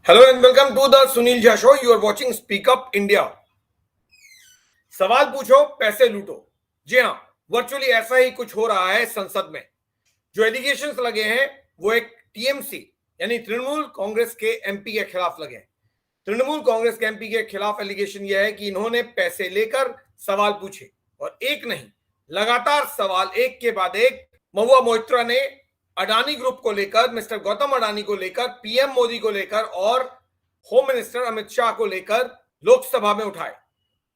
Hello and welcome to the Sunil Jha show. You are watching speak up India. सवाल पूछो, पैसे लूटो। जी हाँ, वर्चुअली ऐसा ही कुछ हो रहा है संसद में। जो एलिगेशंस लगे हैं वो एक टीएमसी यानी तृणमूल कांग्रेस के एमपी के खिलाफ लगे हैं। तृणमूल कांग्रेस के एमपी के खिलाफ एलिगेशन यह है कि इन्होंने पैसे लेकर सवाल पूछे, और एक नहीं, लगातार सवाल एक के बाद एक महुआ मोइत्रा ने अडानी ग्रुप को लेकर, मिस्टर गौतम अडानी को लेकर, पीएम मोदी को लेकर और होम मिनिस्टर अमित शाह को लेकर लोकसभा में उठाए।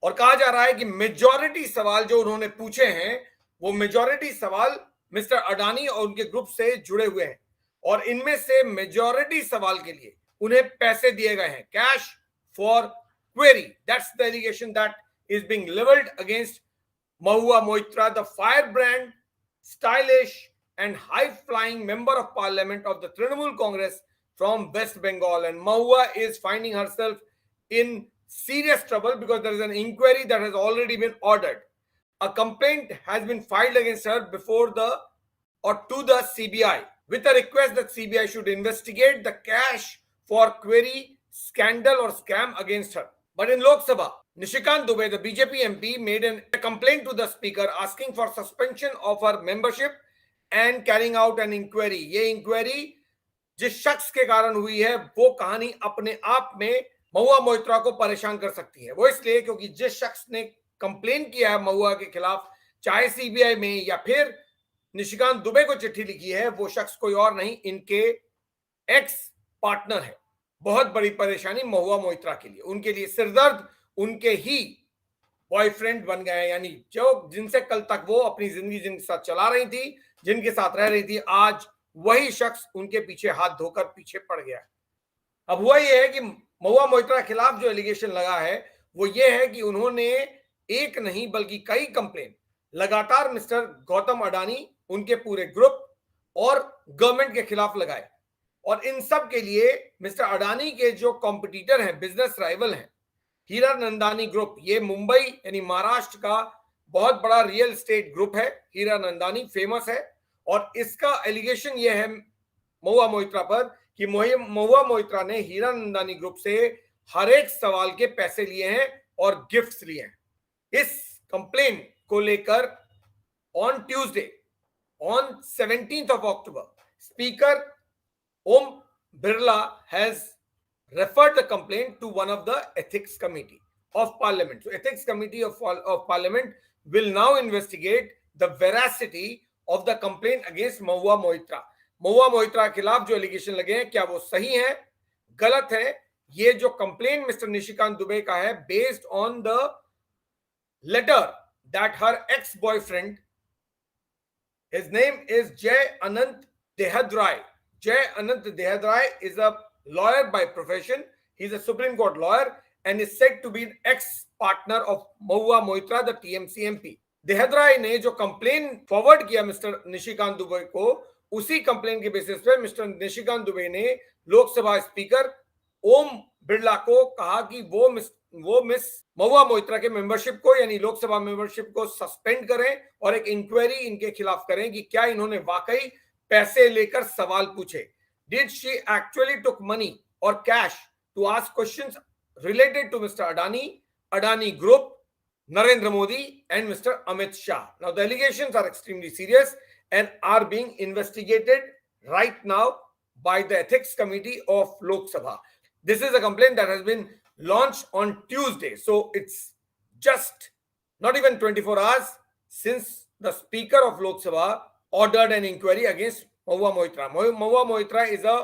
और कहा जा रहा है कि मेजॉरिटी सवाल जो उन्होंने पूछे हैं वो मेजॉरिटी सवाल मिस्टर अडानी और उनके ग्रुप से जुड़े हुए हैं, और इनमें से मेजॉरिटी सवाल के लिए उन्हें पैसे दिए गए हैं, cash for query. That's the allegation that is being levelled against Mahua Moitra, the firebrand, stylish and high-flying member of parliament of the Trinamool Congress from West Bengal. And Mahua is finding herself in serious trouble because there is an inquiry that has already been ordered. A complaint has been filed against her to the CBI with a request that CBI should investigate the cash for query scandal or scam against her. But in Lok Sabha, Nishikant Dubey, the BJP MP, made a complaint to the speaker asking for suspension of her membership and carrying out an inquiry. ये inquiry जिस शख्स के कारण हुई है वो कहानी अपने आप में महुआ मोइत्रा को परेशान कर सकती है। वो इसलिए क्योंकि जिस शख्स ने कंप्लेन किया है महुआ के खिलाफ, चाहे सीबीआई में या फिर निशिकांत दुबे को चिट्ठी लिखी है, वो शख्स कोई और नहीं, इनके एक्स पार्टनर है। बहुत बड़ी परेशानी महुआ मोइत्रा के लिए, उनके लिए सिरदर्द उनके ही बॉयफ्रेंड बन गए, यानी जो जिनसे कल तक वो अपनी जिंदगी जिनके साथ चला रही थी, जिनके साथ रह रही थी, आज वही शख्स उनके पीछे हाथ धोकर पीछे पड़ गया। अब हुआ ये है कि महुआ मोइत्रा के खिलाफ जो एलिगेशन लगा है वो ये है कि उन्होंने एक नहीं बल्कि कई कंप्लेन लगातार मिस्टर गौतम अडानी, उनके पूरे ग्रुप और गवर्नमेंट के खिलाफ लगाए। और इन सब के लिए मिस्टर अडानी के जो कॉम्पिटिटर हैं, बिजनेस राइवल हैं, हीरा नंदानी ग्रुप, ये मुंबई यानी महाराष्ट्र का बहुत बड़ा रियल एस्टेट ग्रुप है। हीरा नंदानी फेमस है, और इसका एलिगेशन ये है महुआ मोइत्रा पर कि महुआ मोइत्रा ने हीरा नंदानी ग्रुप से हर एक सवाल के पैसे लिए हैं और गिफ्ट्स लिए हैं। इस कंप्लेन को लेकर on Tuesday, on 17th of October, speaker Om Birla has referred the complaint to one of the ethics committee of parliament. So ethics committee of parliament will now investigate the veracity of the complaint against Mahua Moitra. Mahua Moitra के खिलाफ जो allegation लगे हैं क्या वो सही है, गलत है? ये जो कंप्लेंट मिस्टर निशिकांत दुबे का है, based on the letter that her ex boyfriend, his name is Jay Anant Dehadrai. Jay Anant Dehadrai is a lawyer by profession. He's a Supreme Court lawyer and is said to be an ex-partner of Mahua Moitra, the TMC MP. Dehadrai ने जो complain forward किया mister Nishikant Dubey को, उसी complain के basis पे mister Nishikant Dubey ने Lok Sabha speaker Om Birla को कहा कि वो मिस महुआ मोइत्रा के मेंबरशिप को, यानी लोकसभा मेंबरशिप को सस्पेंड करें और एक इंक्वायरी इनके खिलाफ करें कि क्या इन्होंने वाकई पैसे लेकर सवाल पूछे। Did she actually took money और cash to ask questions related to mister Adani group, Narendra Modi and Mr. Amit Shah. Now the allegations are extremely serious and are being investigated right now by the ethics committee of Lok Sabha. This is a complaint that has been launched on Tuesday, so it's just not even 24 hours since the speaker of Lok Sabha ordered an inquiry against Mahua Moitra. Mahua Moitra is a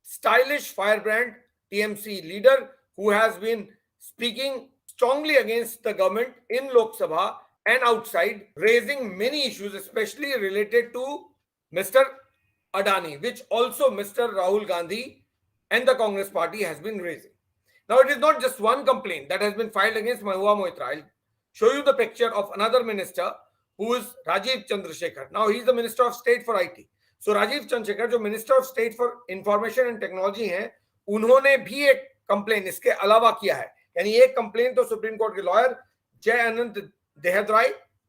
stylish firebrand TMC leader who has been speaking strongly against the government in Lok Sabha and outside, raising many issues, especially related to Mr. Adani, which also Mr. Rahul Gandhi and the Congress party has been raising. Now, it is not just one complaint that has been filed against Mahua Moitra. I'll show you the picture of another minister who is Rajiv Chandrasekhar. Now, he is the Minister of State for IT. So, Rajiv Chandrasekhar, जो Minister of State for Information and Technology हैं, उन्होंने भी एक complain इसके अलावा किया है। यानी एक कंप्लेन तो सुप्रीम कोर्ट के lawyer Jai Anant Dehadrai,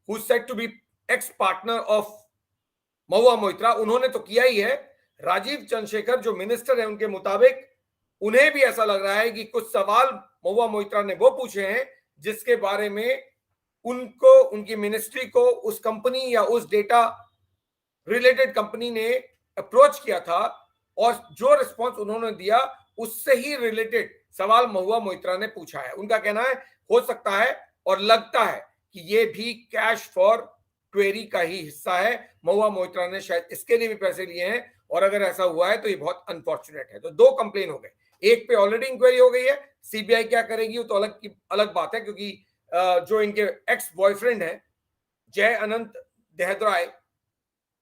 who said to be ex partner of Mahua Moitra, उन्होंने तो किया ही है। राजीव चंद्रशेखर जो मिनिस्टर है, उनके मुताबिक उन्हें भी ऐसा लग रहा है कि कुछ सवाल महुआ मोइत्रा ने वो पूछे हैं जिसके बारे में उनको, उनकी मिनिस्ट्री को उस कंपनी या उस डेटा रिलेटेड कंपनी ने अप्रोच किया था, और जो रिस्पांस उन्होंने दिया उससे ही रिलेटेड सवाल महुआ मोइत्रा ने पूछा है। उनका कहना है हो सकता है और लगता है कि ये भी कैश फॉर क्वेरी का ही हिस्सा है, महुआ मोइत्रा ने शायद इसके लिए भी पैसे लिए हैं, और अगर ऐसा हुआ है तो ये बहुत अनफॉर्चुनेट है। तो दो कंप्लेन हो गए, एक पे ऑलरेडी इंक्वायरी हो गई है, सीबीआई क्या करेगी वो तो अलग बात है, क्योंकि जो इनके एक्स बॉयफ्रेंड है जय अनंत देहद्राय,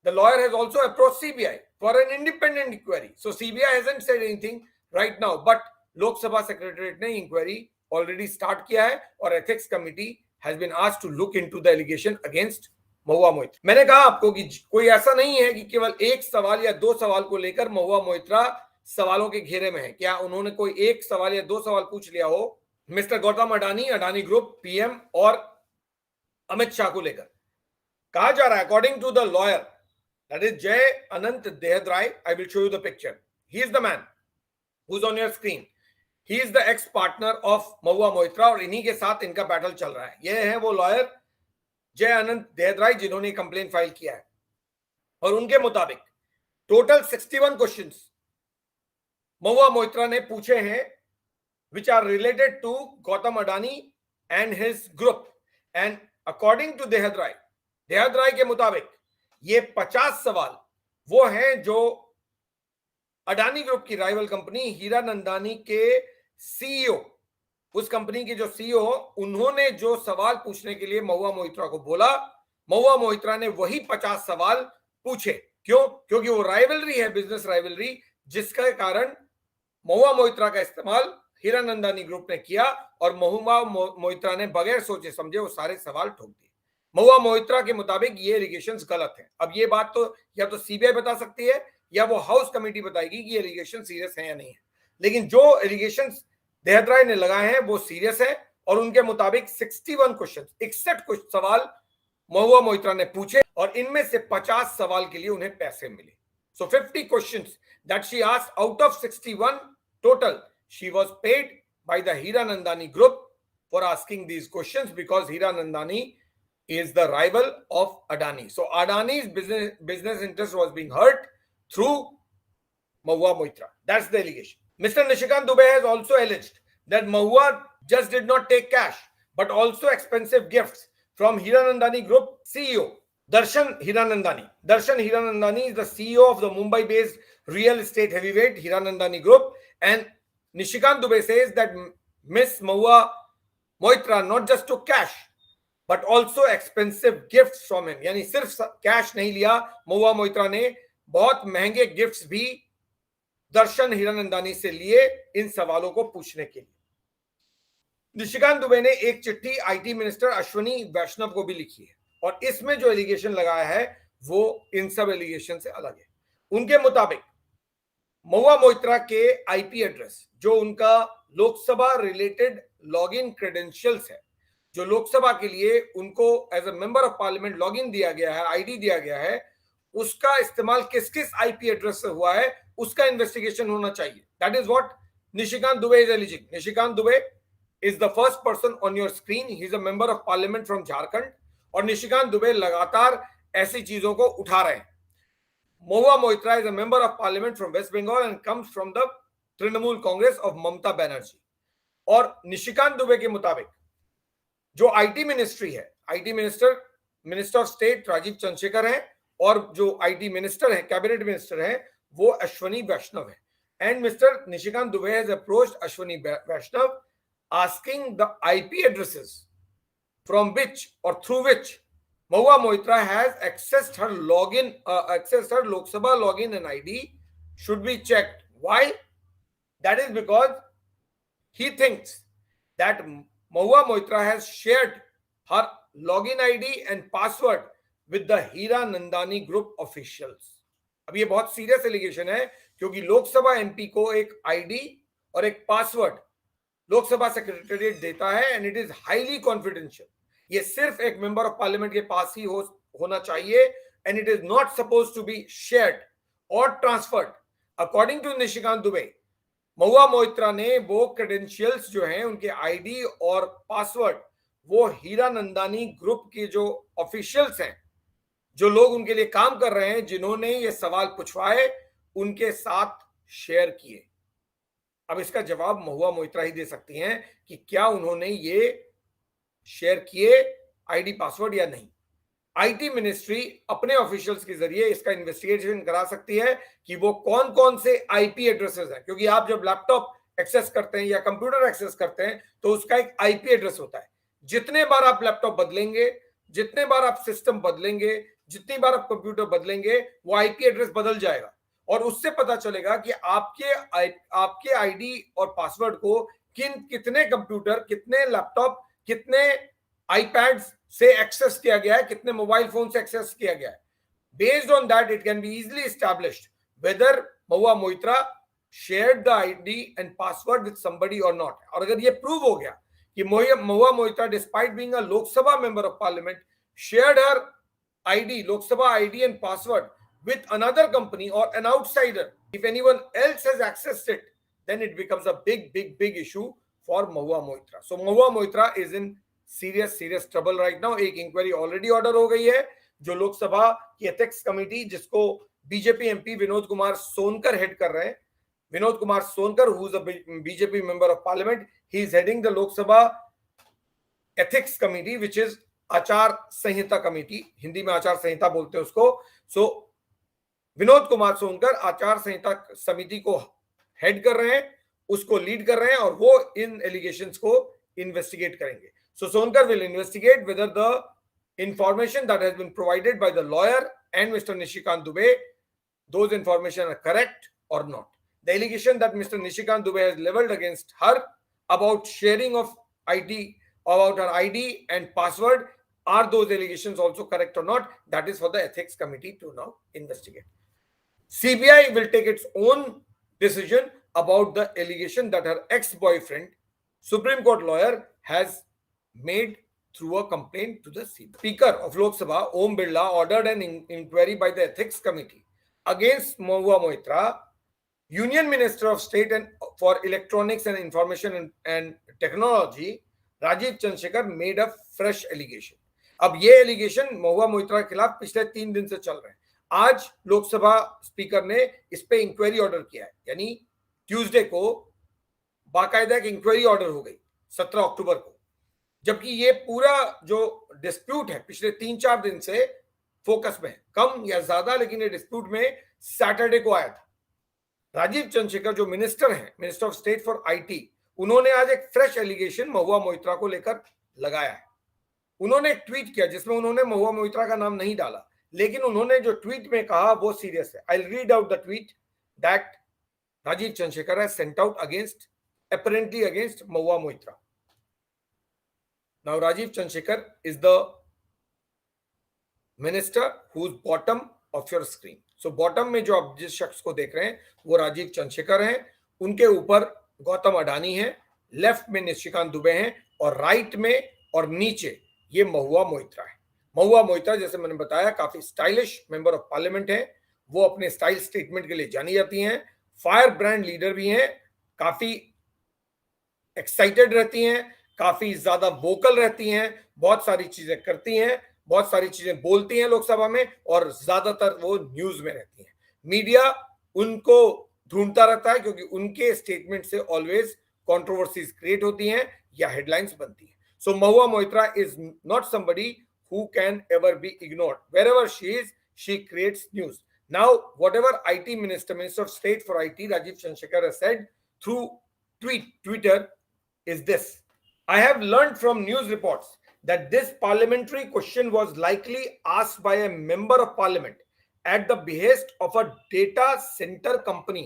the lawyer has also approached CBI for an independent inquiry. So CBI hasn't said anything right now, but Lok Sabha Secretariat ने inquiry already start किया है और ethics committee has been asked to look into the allegation against Mahua Moitra. मैंने कहा आपको कि कोई ऐसा नहीं है कि केवल एक सवाल या दो सवाल को लेकर महुआ मोइत्रा सवालों के घेरे में है। क्या उन्होंने कोई एक सवाल या दो सवाल पूछ लिया हो mister Gautam Adani, Adani group, PM और अमित शाह को लेकर? कहा जा रहा है according to the lawyer, that is Jay Anant Dehadrai. I will show you the picture. He is the man who's on your screen. He is the ex-partner of Mahua Moitra और इन्हीं के साथ इनका बैटल चल रहा है। ये है वो लॉयर जय अनंत देहद्राय जिन्होंने कंप्लेन फाइल किया है, और उनके मुताबिक टोटल 61 क्वेश्चंस महुआ मोइत्रा ने पूछे हैं which are related to Gautam Adani and his group. And according to देहद्राय के मुताबिक ये 50 सवाल वो हैं जो अडानी ग्रुप की राइवल कंपनी हीरानंदानी के सीईओ, उस कंपनी के जो सीईओ, उन्होंने जो सवाल पूछने के लिए महुआ मोइत्रा को बोला, महुआ मोइत्रा ने वही 50 सवाल पूछे। क्यों? क्योंकि वो राइवलरी है, बिजनेस राइवलरी, जिसका कारण महुआ मोइत्रा का इस्तेमाल हीरानंदानी ग्रुप ने किया और महुआ मोइत्रा ने बगैर सोचे समझे वो सारे सवाल ठोक दिए। महुआ मोइत्रा के मुताबिक ये एलिगेशंस गलत है। अब ये बात तो या तो सीबीआई बता सकती है या वो हाउस कमेटी बताएगी कि ये एलिगेशन सीरियस है या नहीं है, लेकिन जो एलिगेशंस देहद्राय ने लगाए हैं वो सीरियस है, और उनके मुताबिक 61 क्वेश्चन, 61 कुछ सवाल महुआ मोइत्रा ने पूछे और इनमें से 50 सवाल के लिए उन्हें पैसे मिले। सो 50 questions that she asked out of 61 total, she was paid by the Hiranandani group for asking these questions because Hiranandani is the rival of Adani. So Adani's business interest was being hurt through Mahua Moitra. That's the allegation. Mr. Nishikant Dubey has also alleged that Mahua just did not take cash, but also expensive gifts from Hiranandani Group CEO, Darshan Hiranandani. Darshan Hiranandani is the CEO of the Mumbai-based real estate heavyweight Hiranandani Group, and Nishikant Dubey says that Miss Mahua Moitra not just took cash, but also expensive gifts from him, यानी सिर्फ cash नहीं लिया महुआ मोइत्रा ने, बहुत महंगे gifts भी दर्शन हीरानंदानी से लिए इन सवालों को पूछने के लिए। निशिकांत दुबे ने एक चिट्ठी आईटी मिनिस्टर अश्वनी वैष्णव को भी लिखी है, और इसमें जो एलिगेशन लगाया है वो इन सब एलिगेशन से अलग है। उनके मुताबिक महुआ मोइत्रा के आईपी एड्रेस, जो उनका लोकसभा रिलेटेड लॉगिन क्रेडेंशियल्स है, जो लोकसभा के लिए उनको as a member of parliament login दिया गया है, आईडी दिया गया है, उसका इस्तेमाल किस किस आईपी एड्रेस से हुआ है उसका इन्वेस्टिगेशन होना चाहिए। That is what Nishikant Dubey is aliasing. Nishikant Dubey is the first person on your screen, he is a member of parliament from Jharkhand, और निशिकांत दुबे लगातार ऐसी चीजों को उठा रहे हैं। Mahua Moitra is a member of parliament from West Bengal and comes from the Trinamool Congress of Mamata Banerjee. और निशिकांत दुबे के मुताबिक जो आईटी मिनिस्ट्री है, IT minister of state Rajeev Chandrasekhar है, और जो आईटी मिनिस्टर है, कैबिनेट मिनिस्टर है, वो अश्वनी वैष्णव है। And mister Nishikant Dubey has approached Ashwini Vaishnaw asking the IP addresses from which और through which Mahua Moitra has accessed her Lok Sabha login and ID should be checked. Why? That is because he thinks that Mahua Moitra has shared her login ID and password with the Hiranandani Group officials. अब ये बहुत serious allegation है, क्योंकि Lok Sabha MP को एक ID और एक password Lok Sabha secretariat देता है, and it is highly confidential. ये सिर्फ एक मेंबर ऑफ पार्लियामेंट के पास ही होना चाहिए, and it is not suppose to be shared और transferred. According to Nishikant Dubey, Mahua Moitra ने वो क्रेडेंशियल्स जो हैं, उनके आईडी और पासवर्ड, वो हीरा नंदानी ग्रुप के जो ऑफिशियल्स हैं, जो लोग उनके लिए काम कर रहे हैं, जिन्होंने ये सवाल पूछवाए, उनके साथ शेयर किए। अब इसका जवाब महुआ मोइत्रा ही दे सकती हैं कि क्या उन्होंने ये शेयर किए आईडी पासवर्ड या नहीं। आईटी मिनिस्ट्री अपने ऑफिशियल्स के जरिए इसका इन्वेस्टिगेशन करा सकती है कि वो कौन कौन से आईपी एड्रेसेस हैं, क्योंकि आप जब लैपटॉप एक्सेस करते हैं या कंप्यूटर एक्सेस करते हैं तो उसका एक आईपी एड्रेस होता है। जितने बार आप लैपटॉप बदलेंगे, जितने बार आप सिस्टम बदलेंगे, जितनी बार आप कंप्यूटर बदलेंगे, वो आईपी एड्रेस बदल जाएगा और उससे पता चलेगा कि आपके आईडी और पासवर्ड को कितने कंप्यूटर, कितने लैपटॉप, कितने आईपैड्स से एक्सेस किया गया है, कितने मोबाइल फोन से एक्सेस किया गया है। Based on that it can be easily established whether Mahua Moitra shared the ID and password with somebody और नॉट। और अगर ये प्रूव हो गया कि Mahua Moitra despite being a Lok Sabha member of parliament shared her ID, Lok Sabha ID and password with another company or an outsider, if anyone else has accessed it, then it becomes a big issue for Mahua Moitra. So Mahua Moitra is in serious trouble right now. एक inquiry already order हो गई है, जो लोकसभा की ethics committee, जिसको BJP MP Vinod Kumar Sonkar head कर रहे हैं। Vinod Kumar Sonkar, who is a BJP member of parliament, he is heading the Lok Sabha ethics committee, which is आचार संहिता कमेटी, हिंदी में आचार संहिता बोलते हैं उसको। सो विनोद कुमार सोनकर आचार संहिता समिति को हेड कर रहे हैं, उसको लीड कर रहे हैं और वो इन एलिगेशंस को इन्वेस्टिगेट करेंगे। So Sonkar will investigate whether the information that has been provided by the lawyer and Mr. Nishikant Dubey, those information are correct or not. The allegation that Mr. Nishikant Dubey has leveled against her about sharing of ID, about her ID and password, are those allegations also correct or not? That is for the ethics committee to now investigate. CBI will take its own decision about the allegation that her ex-boyfriend, Supreme Court lawyer, has made through a complaint to the CBI. Speaker of Lok Sabha, Om Birla, ordered an inquiry by the Ethics Committee against Mahua Moitra. Union Minister of State and for Electronics and Information and Technology, Rajiv Chandrasekhar, made a fresh allegation. अब ये allegation Mahua Moitra के खिलाफ पिछले 3 दिन से चल रहे हैं। आज लोकसभा स्पीकर ने इस पे इंक्वायरी ऑर्डर किया है, यानी ट्यूसडे को बाकायदा एक इंक्वायरी ऑर्डर हो गई 17 अक्टूबर को, जबकि ये पूरा जो डिस्प्यूट है पिछले 3-4 दिन से फोकस में, कम या ज्यादा, लेकिन ये डिस्प्यूट में सैटरडे को आया था। राजीव चंद्रशेखर जो मिनिस्टर हैं, minister of state for IT, उन्होंने आज एक फ्रेश एलिगेशन महुआ मोइत्रा को लेकर लगाया है। उन्होंने एक ट्वीट किया जिसमें उन्होंने महुआ मोइत्रा का नाम नहीं डाला, लेकिन उन्होंने जो ट्वीट में कहा वो सीरियस है। I will read out the tweet that Rajiv Chandrasekhar has sent out apparently against Mahua Moitra. Now Rajiv Chandrasekhar is the minister who's bottom of your screen. So bottom में जो आप जिस शख्स को देख रहे हैं वो राजीव चंद्रशेखर हैं, उनके ऊपर गौतम अडानी है, लेफ्ट में निशिकांत दुबे हैं और राइट में और नीचे ये महुआ मोइत्रा है। महुआ मोइत्रा, जैसे मैंने बताया, काफी स्टाइलिश मेंबर ऑफ पार्लियामेंट है। वो अपने स्टाइल स्टेटमेंट के लिए जानी जाती हैं, फायर ब्रांड लीडर भी हैं, काफी एक्साइटेड रहती हैं, काफी ज्यादा वोकल रहती हैं, बहुत सारी चीजें करती हैं, बहुत सारी चीजें बोलती हैं लोकसभा में और ज्यादातर वो न्यूज में रहती हैं। मीडिया उनको ढूंढता रहता है क्योंकि उनके स्टेटमेंट से ऑलवेज कंट्रोवर्सीज क्रिएट होती हैं या हेडलाइंस बनती हैं। So Mahua Moitra is not somebody who can ever be ignored. Wherever she is, she creates news. Now, whatever IT Minister of State for IT, Rajiv Chandrasekhar, has said through Twitter is this: I have learned from news reports that this parliamentary question was likely asked by a member of parliament at the behest of a data center company.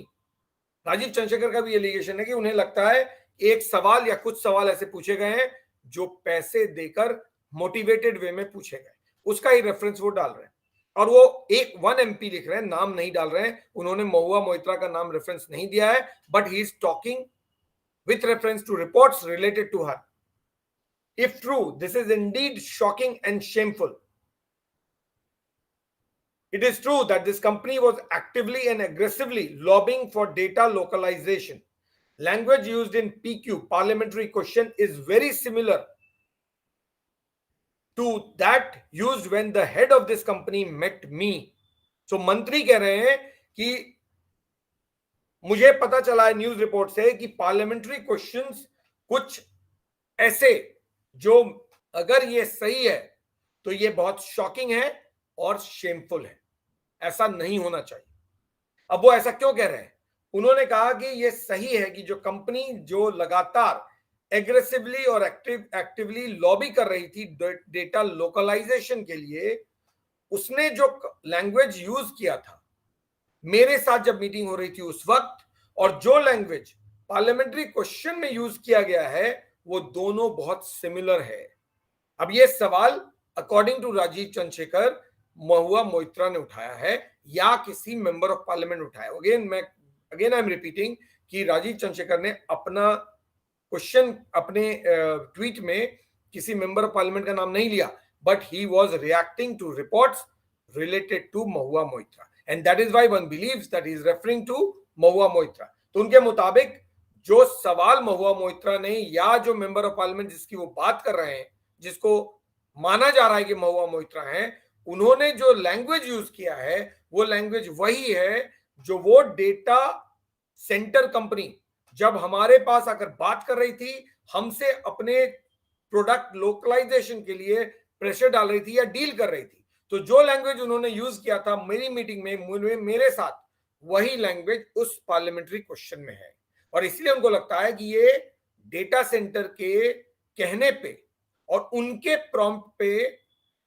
Rajeev Chandrasekhar का भी allegation है कि उन्हें लगता है एक सवाल या कुछ सवाल ऐसे पूछे गए हैं जो पैसे देकर मोटिवेटेड वे में पूछे गए, उसका ही रेफरेंस वो डाल रहे हैं। और वो एक 1 MP लिख रहे हैं, नाम नहीं डाल रहे हैं। उन्होंने महुआ मोइत्रा का नाम रेफरेंस नहीं दिया है, but he is talking with reference to reports related to her. If true, this is indeed shocking and shameful. It is true that this company was actively and aggressively lobbying for data localization. language used in PQ, parliamentary question, is very similar to that used when the head of this company met me. So मंत्री कह रहे हैं कि मुझे पता चला है news report से कि पार्लियामेंट्री क्वेश्चंस कुछ ऐसे जो अगर ये सही है तो ये बहुत शॉकिंग है और शेमफुल है, ऐसा नहीं होना चाहिए। अब वो ऐसा क्यों कह रहे हैं? उन्होंने कहा कि ये सही है कि जो कंपनी जो लगातार एग्रेसिवली और एक्टिवली लॉबी कर रही थी डेटा लोकलाइजेशन के लिए, उसने जो लैंग्वेज यूज किया था मेरे साथ जब मीटिंग हो रही थी उस वक्त, और जो लैंग्वेज पार्लियामेंट्री क्वेश्चन में यूज किया गया है, वो दोनों बहुत सिमिलर है। अब ये सवाल अकॉर्डिंग टू राजीव चंद्रशेखर महुआ मोइत्रा ने उठाया है या किसी मेंबर ऑफ पार्लियामेंट उठाया। अगेन आई एम रिपीटिंग कि राजीव चंद्रशेखर ने अपना क्वेश्चन अपने ट्वीट में किसी मेंबर ऑफ पार्लियामेंट का नाम नहीं लिया, but he was reacting to reports related to Mahua Moitra, and that is why one believes that he is referring to Mahua Moitra. तो उनके मुताबिक जो सवाल महुआ मोइत्रा ने या जो मेंबर ऑफ पार्लियामेंट जिसकी वो बात कर रहे हैं, जिसको माना जा रहा है कि महुआ मोइत्रा हैं, उन्होंने जो लैंग्वेज यूज किया है वो लैंग्वेज वही है जो वो डेटा सेंटर कंपनी जब हमारे पास आकर बात कर रही थी, हमसे अपने प्रोडक्ट लोकलाइजेशन के लिए प्रेशर डाल रही थी या डील कर रही थी। तो जो लैंग्वेज उन्होंने यूज किया था मेरी मीटिंग में मेरे साथ, वही लैंग्वेज उस पार्लियामेंट्री क्वेश्चन में है। और इसलिए उनको लगता है कि ये डेटा सेंटर के कहने पे और उनके प्रॉम्प्ट पे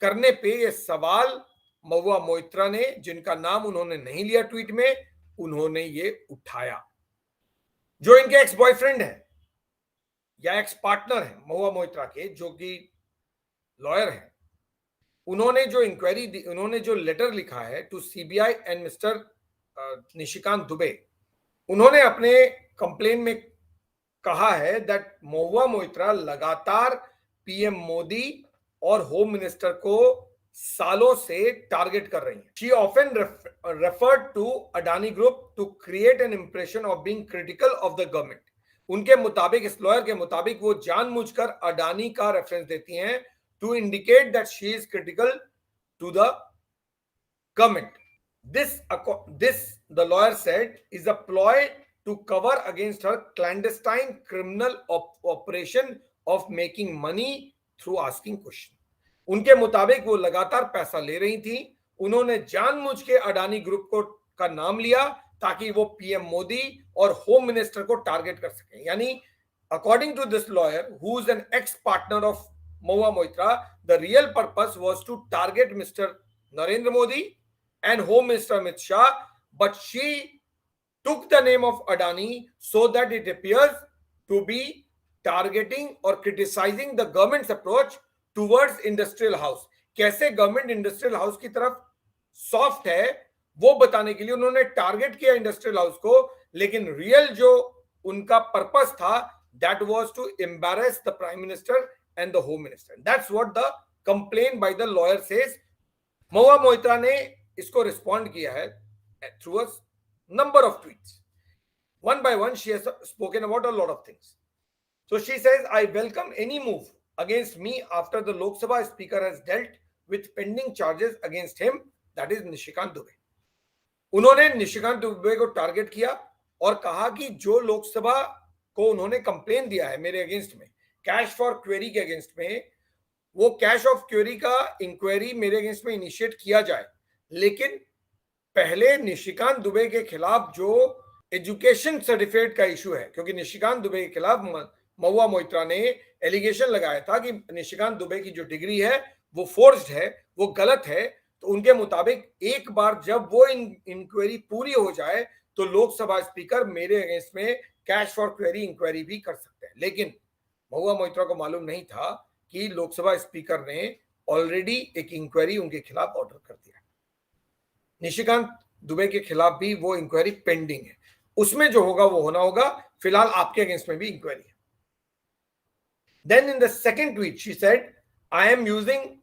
करने पे ये सवाल महुआ मोइत्रा ने, जिनका नाम उन्होंने नहीं लिया ट्वीट में, उन्होंने ये उठाया। जो इनके एक्स बॉयफ्रेंड है या एक्स पार्टनर है महुआ मोइत्रा के, जो कि लॉयर हैं, उन्होंने जो लेटर लिखा है to CBI and mister Nishikant Dubey, उन्होंने अपने कंप्लेन में कहा है दैट महुआ मोइत्रा लगातार पीएम मोदी और होम मिनिस्टर को सालों से टारगेट कर रही हैं। She often referred to Adani group to create an impression of being critical of the government. उनके मुताबिक, इस लॉयर के मुताबिक, वो जानबूझकर अडानी का रेफरेंस देती हैं to indicate that she is critical to the government. This, the lawyer said, is a ploy to cover against her clandestine criminal operation of making money through asking question. उनके मुताबिक वो लगातार पैसा ले रही थी, उन्होंने जानबूझ के अडानी ग्रुप का नाम लिया ताकि वो पीएम मोदी और होम मिनिस्टर को टारगेट कर सकें। यानी according to this lawyer who is an ex partner of Mahua Moitra, the real purpose was to target mister Narendra Modi and Home Minister Amit Shah, but she took the name of Adani so that it appears to be targeting or criticizing the government's approach towards industrial house. कैसे government industrial house की तरफ soft है वो बताने के लिए उन्होंने target किया इंडस्ट्रियल हाउस को, लेकिन रियल जो उनका पर्पस था that was to embarrass the prime minister and the home minister. That's what the complain by the lawyer says. Mahua Moitra ने इसको रिस्पॉन्ड किया है through a number of tweets. One by one, she has spoken about a lot of things. So she says, I welcome any move against me after the Lok Sabha speaker has dealt with pending charges against him, that is Nishikant Dubey. उन्होंने निशिकांत दुबे को target किया और कहा कि जो लोकसभा को उन्होंने complain दिया है मेरे अगेंस्ट में, कैश फॉर क्वेरी के अगेंस्ट में, वो कैश ऑफ क्वेरी का इंक्वायरी मेरे अगेंस्ट में इनिशिएट किया जाए, लेकिन पहले निशिकांत दुबे के खिलाफ जो एजुकेशन सर्टिफिकेट का इशू है, क्योंकि निशिकांत दुबे के खिलाफ महुआ मोइत्रा ने एलिगेशन लगाया था कि निशिकांत दुबे की जो डिग्री है वो फोर्स्ड है, वो गलत है। तो उनके मुताबिक एक बार जब वो इंक्वायरी पूरी हो जाए तो लोकसभा स्पीकर मेरे अगेंस्ट में कैश फॉर क्वेरी इंक्वायरी भी कर सकते हैं। लेकिन महुआ मोइत्रा को मालूम नहीं था कि लोकसभा स्पीकर ने ऑलरेडी एक इंक्वायरी उनके खिलाफ ऑर्डर कर दिया। निशिकांत दुबे के खिलाफ भी वो इंक्वायरी पेंडिंग है, उसमें जो होगा वो होना होगा। फिलहाल आपके अगेंस्ट में भी इंक्वायरी है। Then in the second tweet she said, I am using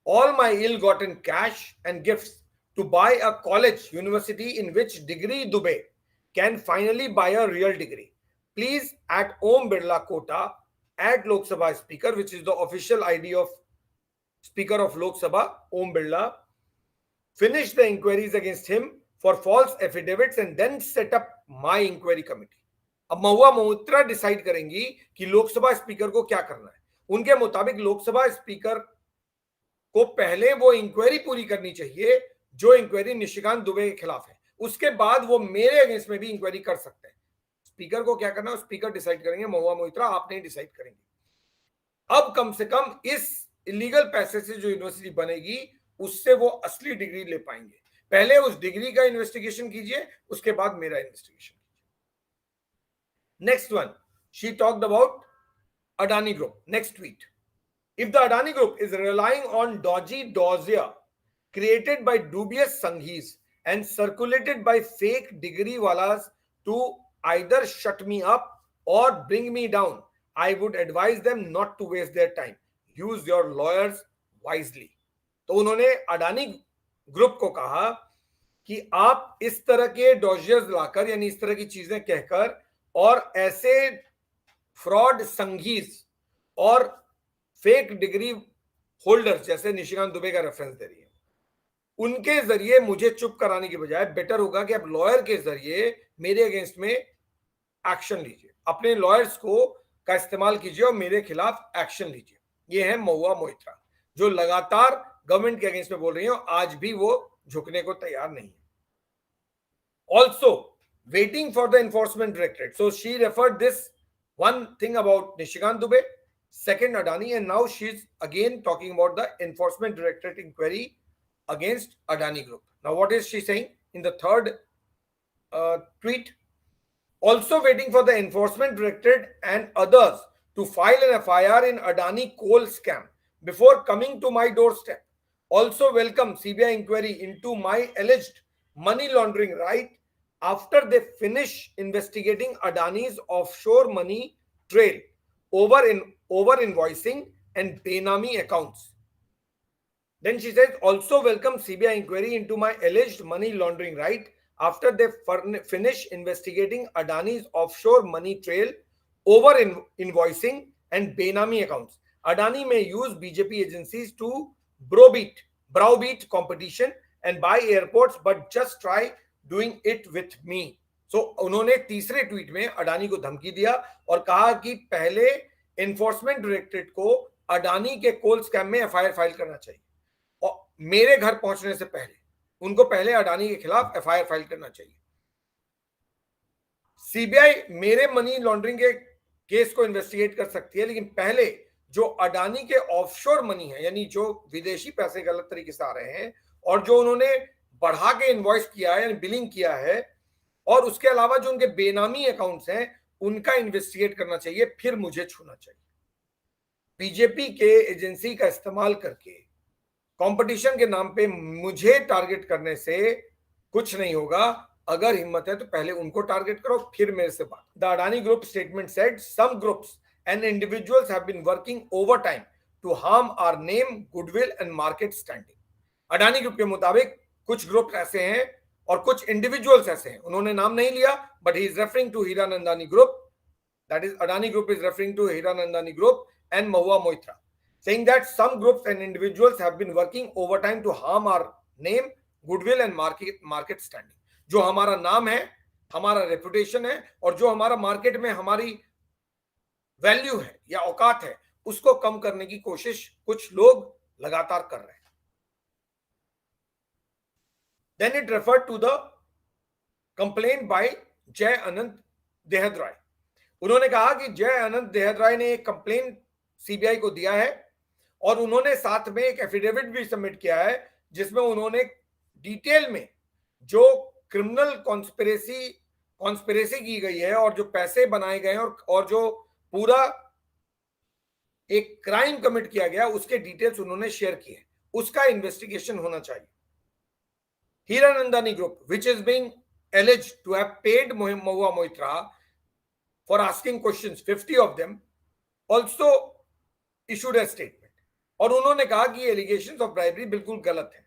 all my ill-gotten cash and gifts to buy a college, university in which degree Dubey can finally buy a real degree. please at Om Birla Kota at Lok Sabha Speaker, which is the official ID of Speaker of Lok Sabha, Om Birla, finish the inquiries against him for false affidavits and then set up my inquiry committee. अब Mahua Moitra decide करेंगी कि Lok Sabha speaker को क्या करना है. उनके मुताबिक Lok Sabha speaker को पहले वो इंक्वायरी पूरी करनी चाहिए जो इंक्वायरी निशिकांत दुबे के खिलाफ है. उसके बाद वो मेरे अगेंस्ट में भी इंक्वायरी कर सकते हैं. स्पीकर को क्या करना है स्पीकर डिसाइड करेंगे, महुआ मोइत्रा आप नहीं डिसाइड करेंगे. अब कम से कम इस इलीगल पैसे से जो यूनिवर्सिटी बनेगी उससे वो असली डिग्री ले पाएंगे. पहले उस डिग्री का इन्वेस्टिगेशन कीजिए, उसके बाद मेरा इन्वेस्टिगेशन कीजिए. Next one, she talked about Adani Group. Next tweet. If the Adani Group is relying on dodgy dossier created by dubious Sanghis and circulated by fake degree walas to either shut me up or bring me down, I would advise them not to waste their time. Use your lawyers wisely. तो उन्होंने Adani group को कहा कि आप इस तरह के डॉजियर्स लाकर यानी इस तरह की चीजें कहकर और ऐसे फ्रॉड संघीज और फेक डिग्री होल्डर्स जैसे निशिकांत दुबे का रेफरेंस दे रही है, उनके जरिए मुझे चुप कराने की बजाय बेटर होगा कि आप लॉयर के जरिए मेरे अगेंस्ट में एक्शन लीजिए. अपने लॉयर्स को का इस्तेमाल कीजिए और मेरे खिलाफ एक्शन लीजिए. ये है महुआ मोइत्रा जो लगातार गवर्नमेंट के अगेंस्ट में बोल रही है, आज भी वो झुकने को तैयार नहीं है. Also waiting for the enforcement directorate. So she referred this one thing about Nishikant Dubey, second Adani, and now she's again talking about the enforcement directorate inquiry against Adani Group. Now what is she saying in the third tweet? Also waiting for the enforcement directorate and others to file an FIR in Adani coal scam before coming to my doorstep. Also welcome CBI inquiry into my alleged money laundering right after they finish investigating Adani's offshore money trail over invoicing and Benami accounts. Then she says, also welcome CBI inquiry into my alleged money laundering right after they finish investigating Adani's offshore money trail over invoicing and Benami accounts. Adani may use BJP agencies to browbeat competition and buy airports, but just try doing it with me. So उन्होंने तीसरे tweet में अडानी को धमकी दिया और कहा कि पहले एनफोर्समेंट डायरेक्टरेट को अडानी के कोल स्कैम में एफआईआर फाइल करना चाहिए और मेरे घर पहुंचने से पहले उनको पहले अडानी के खिलाफ एफआईआर फाइल करना चाहिए. सीबीआई मेरे मनी लॉन्ड्रिंग के केस को इन्वेस्टिगेट कर सकती है, लेकिन पहले जो अडानी के ऑफशोर मनी है यानी जो विदेशी पैसे गलत तरीके से आ रहे हैं और जो उन्होंने बढ़ा के इनवॉइस किया है यानी बिलिंग किया है और उसके अलावा जो उनके बेनामी अकाउंट्स हैं उनका इन्वेस्टिगेट करना चाहिए, फिर मुझे छूना चाहिए. बीजेपी के एजेंसी का इस्तेमाल करके कंपटीशन के नाम पे मुझे टारगेट करने से कुछ नहीं होगा. अगर हिम्मत है तो पहले उनको टारगेट करो फिर मेरे से बात. The Adani group statement said some groups and individuals have been working overtime to harm our name, goodwill and market standing. Adani group के मुताबिक कुछ ग्रुप ऐसे हैं और कुछ इंडिविजुअल्स ऐसे हैं, उन्होंने नाम नहीं लिया, but he is referring to Hiranandani group, that is Adani group is referring to Hiranandani group and Mahua Moitra, saying that some groups and individuals have been working overtime to harm our name, goodwill and market standing. जो हमारा नाम है, हमारा reputation है और जो हमारा market में हमारी वैल्यू है या औकात है उसको कम करने की कोशिश कुछ लोग लगातार कर रहे हैं. Then it referred to the complaint by जय अनंत देहदराय. उन्होंने कहा कि जय अनंत देहदराय ने एक कंप्लेंट सीबीआई को दिया है और उन्होंने साथ में एक एफिडेविट भी सबमिट किया है जिसमें उन्होंने डिटेल में जो क्रिमिनल कॉन्स्पिरेसी की गई है और जो पैसे बनाए गए हैं और जो पूरा एक क्राइम कमिट किया गया उसके डिटेल्स उन्होंने शेयर किए. उसका इन्वेस्टिगेशन होना चाहिए. Hiranandani Group, which is being alleged to have paid Mahua Moitra for asking questions, 50 of them, also issued a statement. और उन्होंने कहा कि allegations of bribery बिल्कुल गलत हैं.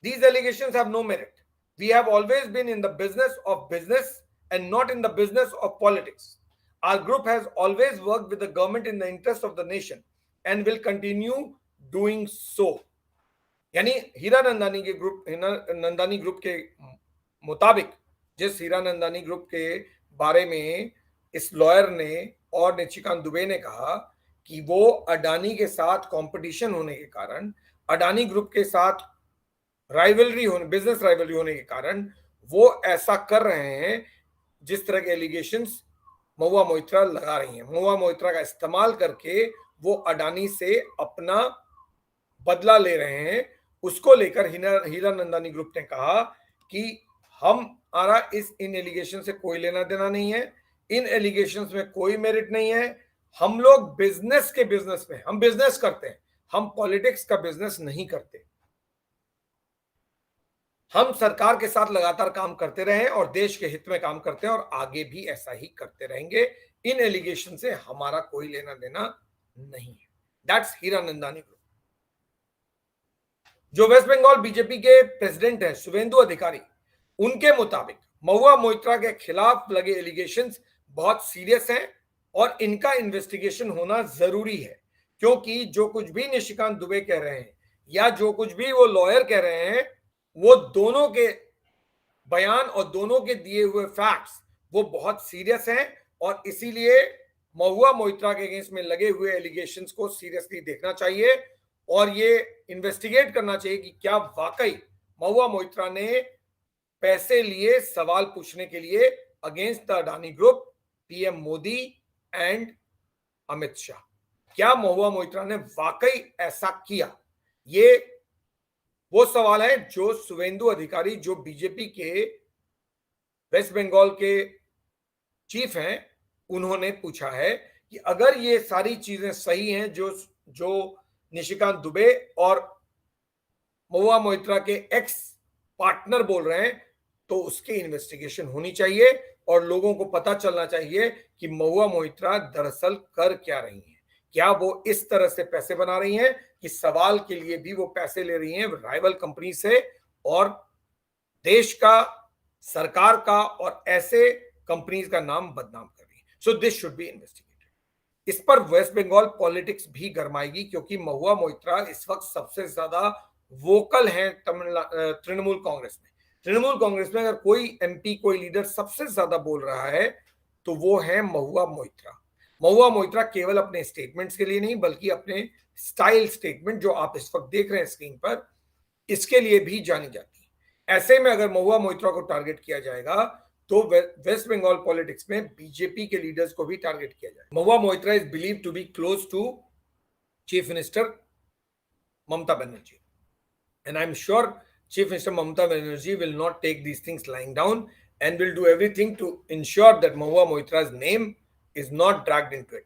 These allegations have no merit. We have always been in the business of business and not in the business of politics. Our group has always worked with the government in the interest of the nation and will continue doing so. यानी नंदानी group के मुताबिक, जिस हीरा नंदानी group के बारे में इस lawyer ने और निशिकांत दुबे ने कहा कि वो अडानी के साथ कंपटीशन होने के कारण, अडानी ग्रुप के साथ बिजनेस राइवलरी होने के कारण वो ऐसा कर रहे हैं, जिस तरह के एलिगेशंस महुआ मोइत्रा लगा रही हैं। महुआ मोइत्रा का इस्तेमाल करके वो अडानी से अपना बदला ले रहे हैं। उसको लेकर हीरा नंदानी ग्रुप ने कहा कि हमारा इन एलिगेशन से कोई लेना देना नहीं है, इन एलिगेशंस में कोई मेरिट नहीं है। हम लोग बिजनेस में हम बिजनेस करते हैं, हम पॉलिटिक्स का बिजनेस नहीं करते। हम सरकार के साथ लगातार काम करते रहे और देश के हित में काम करते हैं और आगे भी ऐसा ही करते रहेंगे। इन एलिगेशन से हमारा कोई लेना देना नहीं है। That's Hiranandani group. जो वेस्ट बंगाल बीजेपी के प्रेसिडेंट हैं शुवेंदु अधिकारी, उनके मुताबिक महुआ मोइत्रा के खिलाफ लगे एलिगेशंस बहुत सीरियस हैं और इनका इन्वेस्टिगेशन होना जरूरी है, क्योंकि जो कुछ भी निशिकांत दुबे कह रहे हैं या जो कुछ भी वो लॉयर कह रहे हैं, वो दोनों के बयान और दोनों के दिए हुए फैक्ट्स वो बहुत सीरियस हैं और इसीलिए महुआ मोइत्रा के अगेंस्ट में लगे हुए एलिगेशंस को सीरियसली देखना चाहिए और ये इन्वेस्टिगेट करना चाहिए कि क्या वाकई महुआ मोइत्रा ने पैसे लिए सवाल पूछने के लिए against the Adani group, PM Modi and Amit Shah. क्या महुआ मोइत्रा ने वाकई ऐसा किया? ये वो सवाल है जो शुवेंदु अधिकारी, जो बीजेपी के वेस्ट बंगाल के चीफ हैं, उन्होंने पूछा है कि अगर ये सारी चीजें सही हैं जो निशिकांत दुबे और महुआ मोइत्रा के एक्स पार्टनर बोल रहे हैं, तो उसकी इन्वेस्टिगेशन होनी चाहिए और लोगों को पता चलना चाहिए कि महुआ मोइत्रा दरअसल कर क्या रही हैं। क्या वो इस तरह से पैसे बना रही हैं कि सवाल के लिए भी वो पैसे ले रही हैं राइवल कंपनी से और देश का, सरकार का और ऐसे कंपनीज का नाम बदनाम कर रही है? So this should be investigated. इस पर वेस्ट बंगाल पॉलिटिक्स भी गरमाएगी, क्योंकि महुआ मोइत्रा इस वक्त सबसे ज्यादा वोकल हैं तृणमूल कांग्रेस में। तृणमूल कांग्रेस में अगर कोई एमपी, कोई लीडर सबसे ज्यादा बोल रहा है तो वो है महुआ मोइत्रा। महुआ मोइत्रा केवल अपने स्टेटमेंट्स के लिए नहीं, बल्कि अपने स्टाइल स्टेटमेंट जो आप इस वक्त देख रहे हैं स्क्रीन पर, इसके लिए भी जानी जाती है। ऐसे में अगर महुआ मोइत्रा को टारगेट किया जाएगा तो वेस्ट बंगाल पॉलिटिक्स में बीजेपी के लीडर्स को भी टारगेट किया जाएगा। Mahua Moitra is believed to be close to chief minister Mamata Banerjee, and I am sure Chief Minister Mamata Banerjee will not take these things lying down and will do everything to ensure that Mahua Moitra's name is not dragged into it.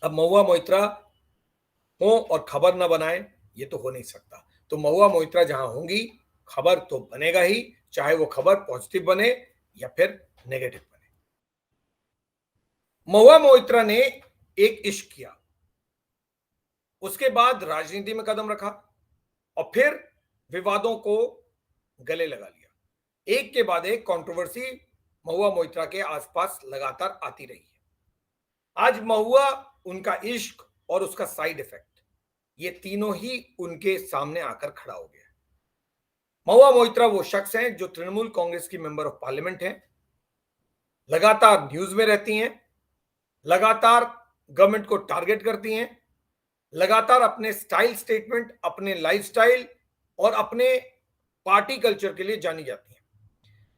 अब महुआ मोइत्रा हो और खबर ना बनाए, ये तो हो नहीं सकता। तो महुआ मोइत्रा जहां होंगी, खबर तो बनेगा ही, चाहे वो खबर पॉजिटिव बने या फिर नेगेटिव बने। महुआ मोइत्रा ने एक इश्क किया, उसके बाद राजनीति में कदम रखा और फिर विवादों को गले लगा लिया। एक के बाद एक कंट्रोवर्सी महुआ मोइत्रा के आसपास लगातार आती रही है। आज महुआ, उनका इश्क और उसका साइड इफेक्ट, ये तीनों ही उनके सामने आकर खड़ा हो गया। महुआ मोइत्रा वो शख्स हैं जो तृणमूल कांग्रेस की मेंबर ऑफ पार्लियामेंट हैं, लगातार न्यूज में रहती हैं, लगातार गवर्नमेंट को टारगेट करती हैं, लगातार अपने स्टाइल स्टेटमेंट, अपने लाइफस्टाइल और अपने पार्टी कल्चर के लिए जानी जाती हैं।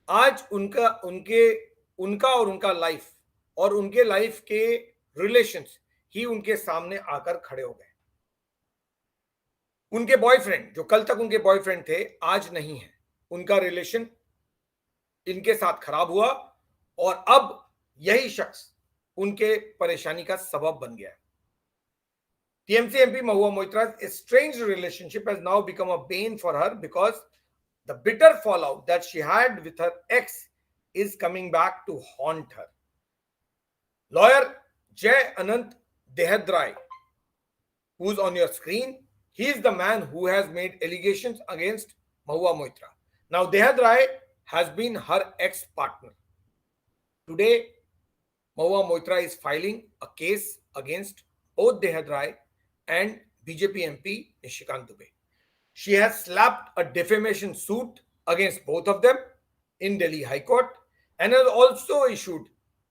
आज उनका और उनका लाइफ और उनके लाइफ के रिलेशंस ही उनके सामने आकर खड़े हो गए। उनके बॉयफ्रेंड, जो कल तक उनके बॉयफ्रेंड थे, आज नहीं है। उनका रिलेशन इनके साथ खराब हुआ और अब यही शख्स उनके परेशानी का सबब बन गया है। TMC MP Mahua Moitra's estranged relationship has now become a bane for her because the bitter fallout that she had with her ex is coming back to haunt her. Lawyer Jay Anant Dehadrai, who's on your screen, he is the man who has made allegations against Mahua Moitra. Now Dehadrai has been her ex-partner. Today, Mahua Moitra is filing a case against both Dehad Rai and BJP MP Nishikant Dubey. She has slapped a defamation suit against both of them in Delhi High Court and has also issued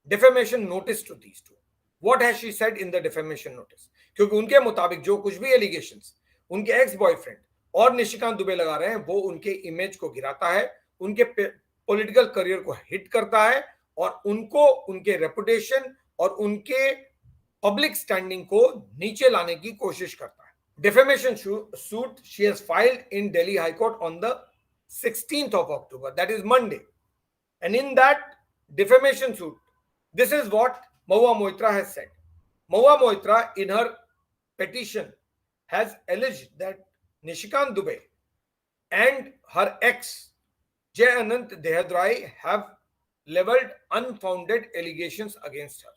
defamation notice to these two. What has she said in the defamation notice? क्योंकि उनके मुताबिक जो कुछ भी allegations उनके ex boyfriend और निशिकांत दुबे लगा रहे हैं वो उनके इमेज को गिराता है, उनके पॉलिटिकल करियर को हिट करता है और उनको उनके रेपुटेशन और उनके पब्लिक स्टैंडिंग को नीचे लाने की कोशिश करता है. Defamation suit she has filed in Delhi High Court on the 16th of October, that is Monday. And in that defamation suit, this is what Mahua Moitra has said. Mahua Moitra, in her petition, has alleged that Nishikant Dubey and her ex, Jay Anant Dehadrai, have leveled unfounded allegations against her.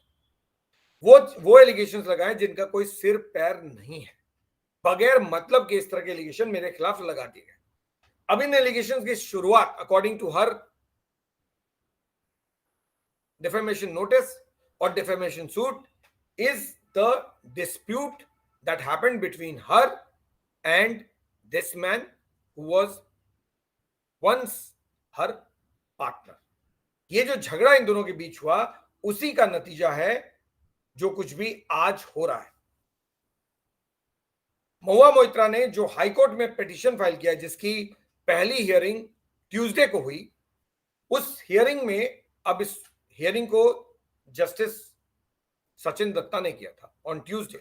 वो allegations लगाए जिनका कोई सिर पैर नहीं है, बगैर मतलब के इस तरह के एलिगेशन मेरे खिलाफ लगा दिए गए. अब इन एलिगेशंस की शुरुआत according to her defamation notice or defamation suit is the dispute that happened between her and this man who was once her partner. ये जो झगड़ा इन दोनों के बीच हुआ उसी का नतीजा है जो कुछ भी आज हो रहा है. महुआ मोइत्रा ने जो हाईकोर्ट में पिटीशन फाइल किया जिसकी पहली हियरिंग ट्यूसडे को हुई, उस हियरिंग में अब इस हियरिंग को जस्टिस सचिन दत्ता ने किया था on Tuesday.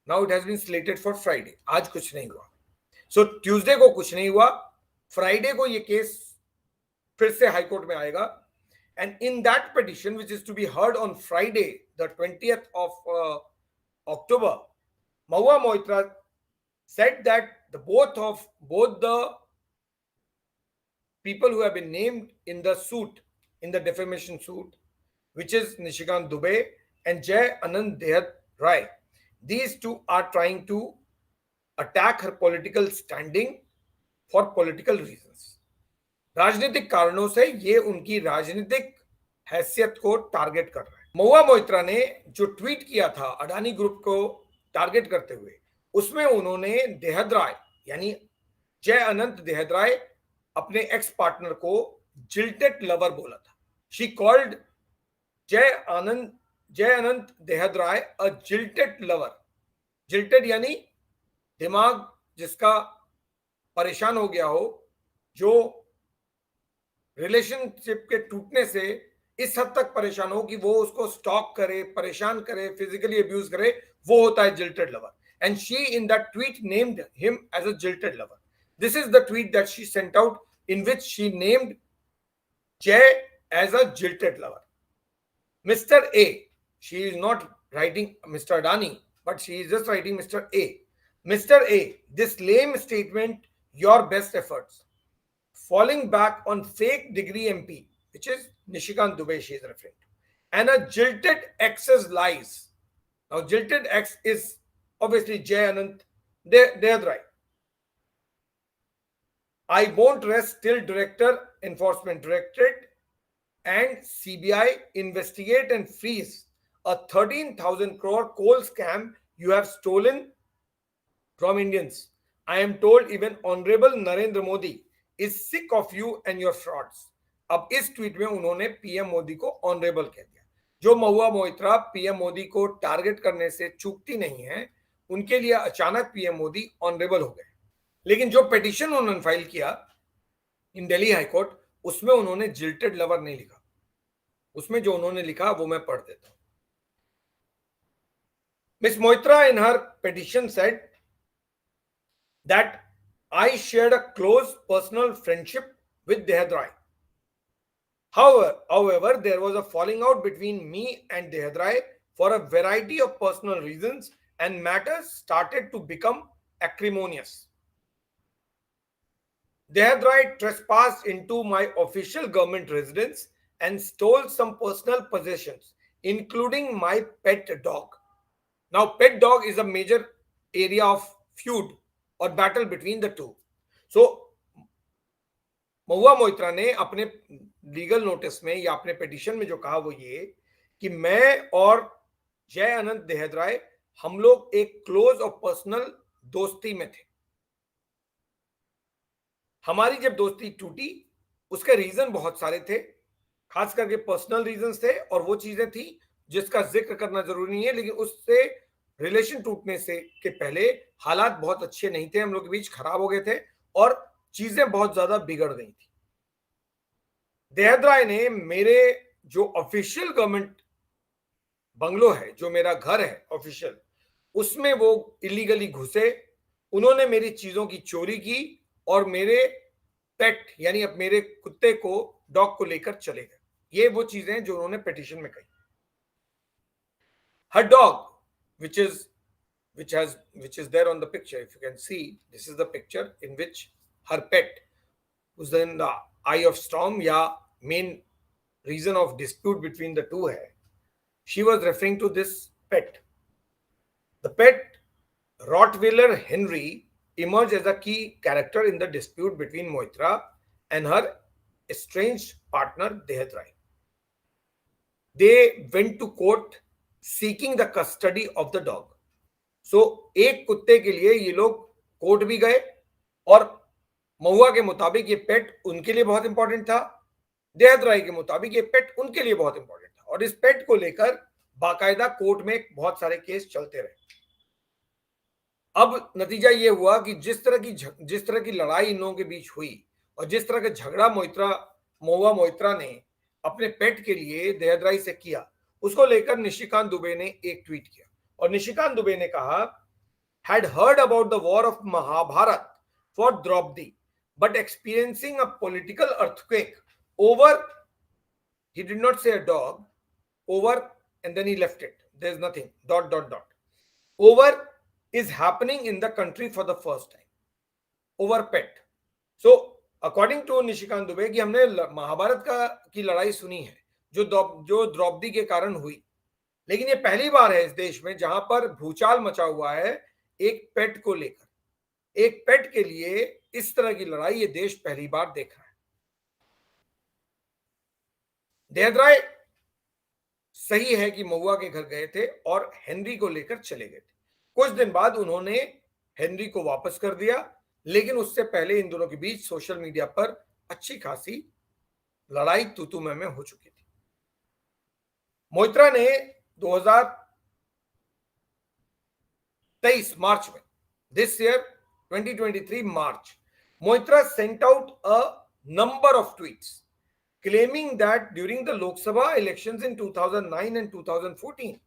Now it has been slated for Friday. आज कुछ नहीं हुआ. सो ट्यूसडे को कुछ नहीं हुआ, फ्राइडे को ये केस फिर से हाईकोर्ट में आएगा. And in that petition which is to be heard on Friday the 20th of October, Mahua Moitra said that both the people who have been named in the suit, in the defamation suit, which is Nishikant Dubey and Jay Anand Dehadrai, these two are trying to attack her political standing for political reasons. राजनीतिक कारणों से ये उनकी राजनीतिक हैसियत को target कर रहा है. महुआ मोइत्रा ने जो ट्वीट किया था अडानी ग्रुप को टारगेट करते हुए, उसमें उन्होंने देहद्राय यानी जय अनंत देहद्राय अपने एक्स पार्टनर को जिल्टेड लवर बोला था. शी कॉल्ड जय अनंत देहद्राय अ जिल्टेड लवर. जिल्टेड यानी दिमाग जिसका परेशान हो गया हो, जो रिलेशनशिप के टूटने से इस हद तक परेशान हो कि वो उसको स्टॉक करे, परेशान करे, फिजिकली अब्यूज करे, वो होता है jilted lover. And she in that tweet named him as a jilted lover. This is the tweet that she sent out in which she named Jay as a jilted lover. Mr. A, she is not writing Mr. Adani, but she is just writing Mr. A. Mr. A, this lame statement, your best efforts. Falling back on fake degree MP, which is Nishikant Dubey she is referring to. And a jilted ex's lies. Now, jilted ex is obviously Jay Anant Dehadrai. I won't rest till Director Enforcement Directorate and CBI investigate and freeze a 13,000 crore coal scam you have stolen from Indians. I am told even Honorable Narendra Modi is sick of you and your frauds. अब इस tweet में उन्होंने PM Modi को honourable कह दिया. जो Mahua Moitra PM Modi को target करने से चूकती नहीं है, उनके लिए अचानक पीएम मोदी ऑनरेबल हो गए. लेकिन जो पिटीशन उन्होंने फाइल किया इन दिल्ली हाईकोर्ट, उसमें उन्होंने जिल्टेड लवर नहीं लिखा. उसमें जो उन्होंने लिखा वो मैं पढ़ देता हूं. Miss Moitra in her petition said that I shared a close personal friendship with Dehadrai. However, there was a falling out between me and Dehadrai for a variety of personal reasons and matters started to become acrimonious. Dehadrai trespassed into my official government residence and stole some personal possessions, including my pet dog. Now, pet dog is a major area of feud और battle between the two. सो महुआ मोइत्रा ने अपने legal notice में या अपने petition में जो कहा वो ये कि मैं और जय अनंत देहद्राय हम लोग एक क्लोज और पर्सनल दोस्ती में थे। हमारी जब दोस्ती टूटी उसके रीजन बहुत सारे थे, खास करके पर्सनल रीजंस थे और वो चीजें थी जिसका जिक्र करना जरूरी नहीं है, लेकिन उससे रिलेशन टूटने से के पहले हालात बहुत अच्छे नहीं थे, हम लोग के बीच खराब हो गए थे और चीजें बहुत ज्यादा बिगड़ गई थी। देहद्राय ने मेरे जो ऑफिशियल गवर्नमेंट बंगलो है, जो मेरा घर है ऑफिशियल, उसमें वो इलीगली घुसे, उन्होंने मेरी चीजों की चोरी की और मेरे पेट यानी अब मेरे कुत्ते को, डॉग को लेकर चले गए। ये वो चीजें जो उन्होंने पिटीशन में कही। Her dog, which is which is there on the picture, if you can see, this is the picture in which her pet, who's in the eye of storm या main reason of dispute between the two है, she was referring to this pet. The pet Rottweiler Henry emerged as a key character in the dispute between Moitra and her estranged partner Dehadrai. They went to court seeking the custody of the dog. So एक कुत्ते के लिए ये लोग court भी गए और महुआ के मुताबिक ये पेट उनके लिए बहुत इंपॉर्टेंट था, देहद्राय के मुताबिक ये पेट उनके लिए बहुत इंपॉर्टेंट था और इस पेट को लेकर बाकायदा कोर्ट में बहुत सारे केस चलते रहे। अब नतीजा ये हुआ कि जिस तरह की लड़ाई इन लोगों के बीच हुई और जिस तरह का झगड़ा महुआ मोइत्रा ने अपने पेट के लिए देहद्राई से किया, उसको लेकर निशिकांत दुबे ने एक ट्वीट किया और निशिकांत दुबे ने कहा, had heard about the war of Mahabharat for Draupadi, but experiencing a political earthquake over, he did not say a dog, over, and then he left it. There's nothing, ... Over is happening in the country for the first time. Over pet. So, according to Nishikant Dubey कि हमने महाभारत की लड़ाई सुनी है जो द्रौपदी के कारण हुई, लेकिन ये पहली बार है इस देश में जहां पर भूचाल मचा हुआ है एक पेट को लेकर। एक पेट के लिए इस तरह की लड़ाई ये देश पहली बार देख रहा है। देहद्राय सही है कि महुआ के घर गए थे और हेनरी को लेकर चले गए थे। कुछ दिन बाद उन्होंने हेनरी को वापस कर दिया, लेकिन उससे पहले इन दोनों के बीच सोशल मीडिया पर अच्छी खासी लड़ाई तू मैं हो चुकी थी। मोइत्रा ने 2023 मार्च में, this year 2023 March, Moitra sent out a number of tweets claiming that during the Lok Sabha elections in 2009 and 2014,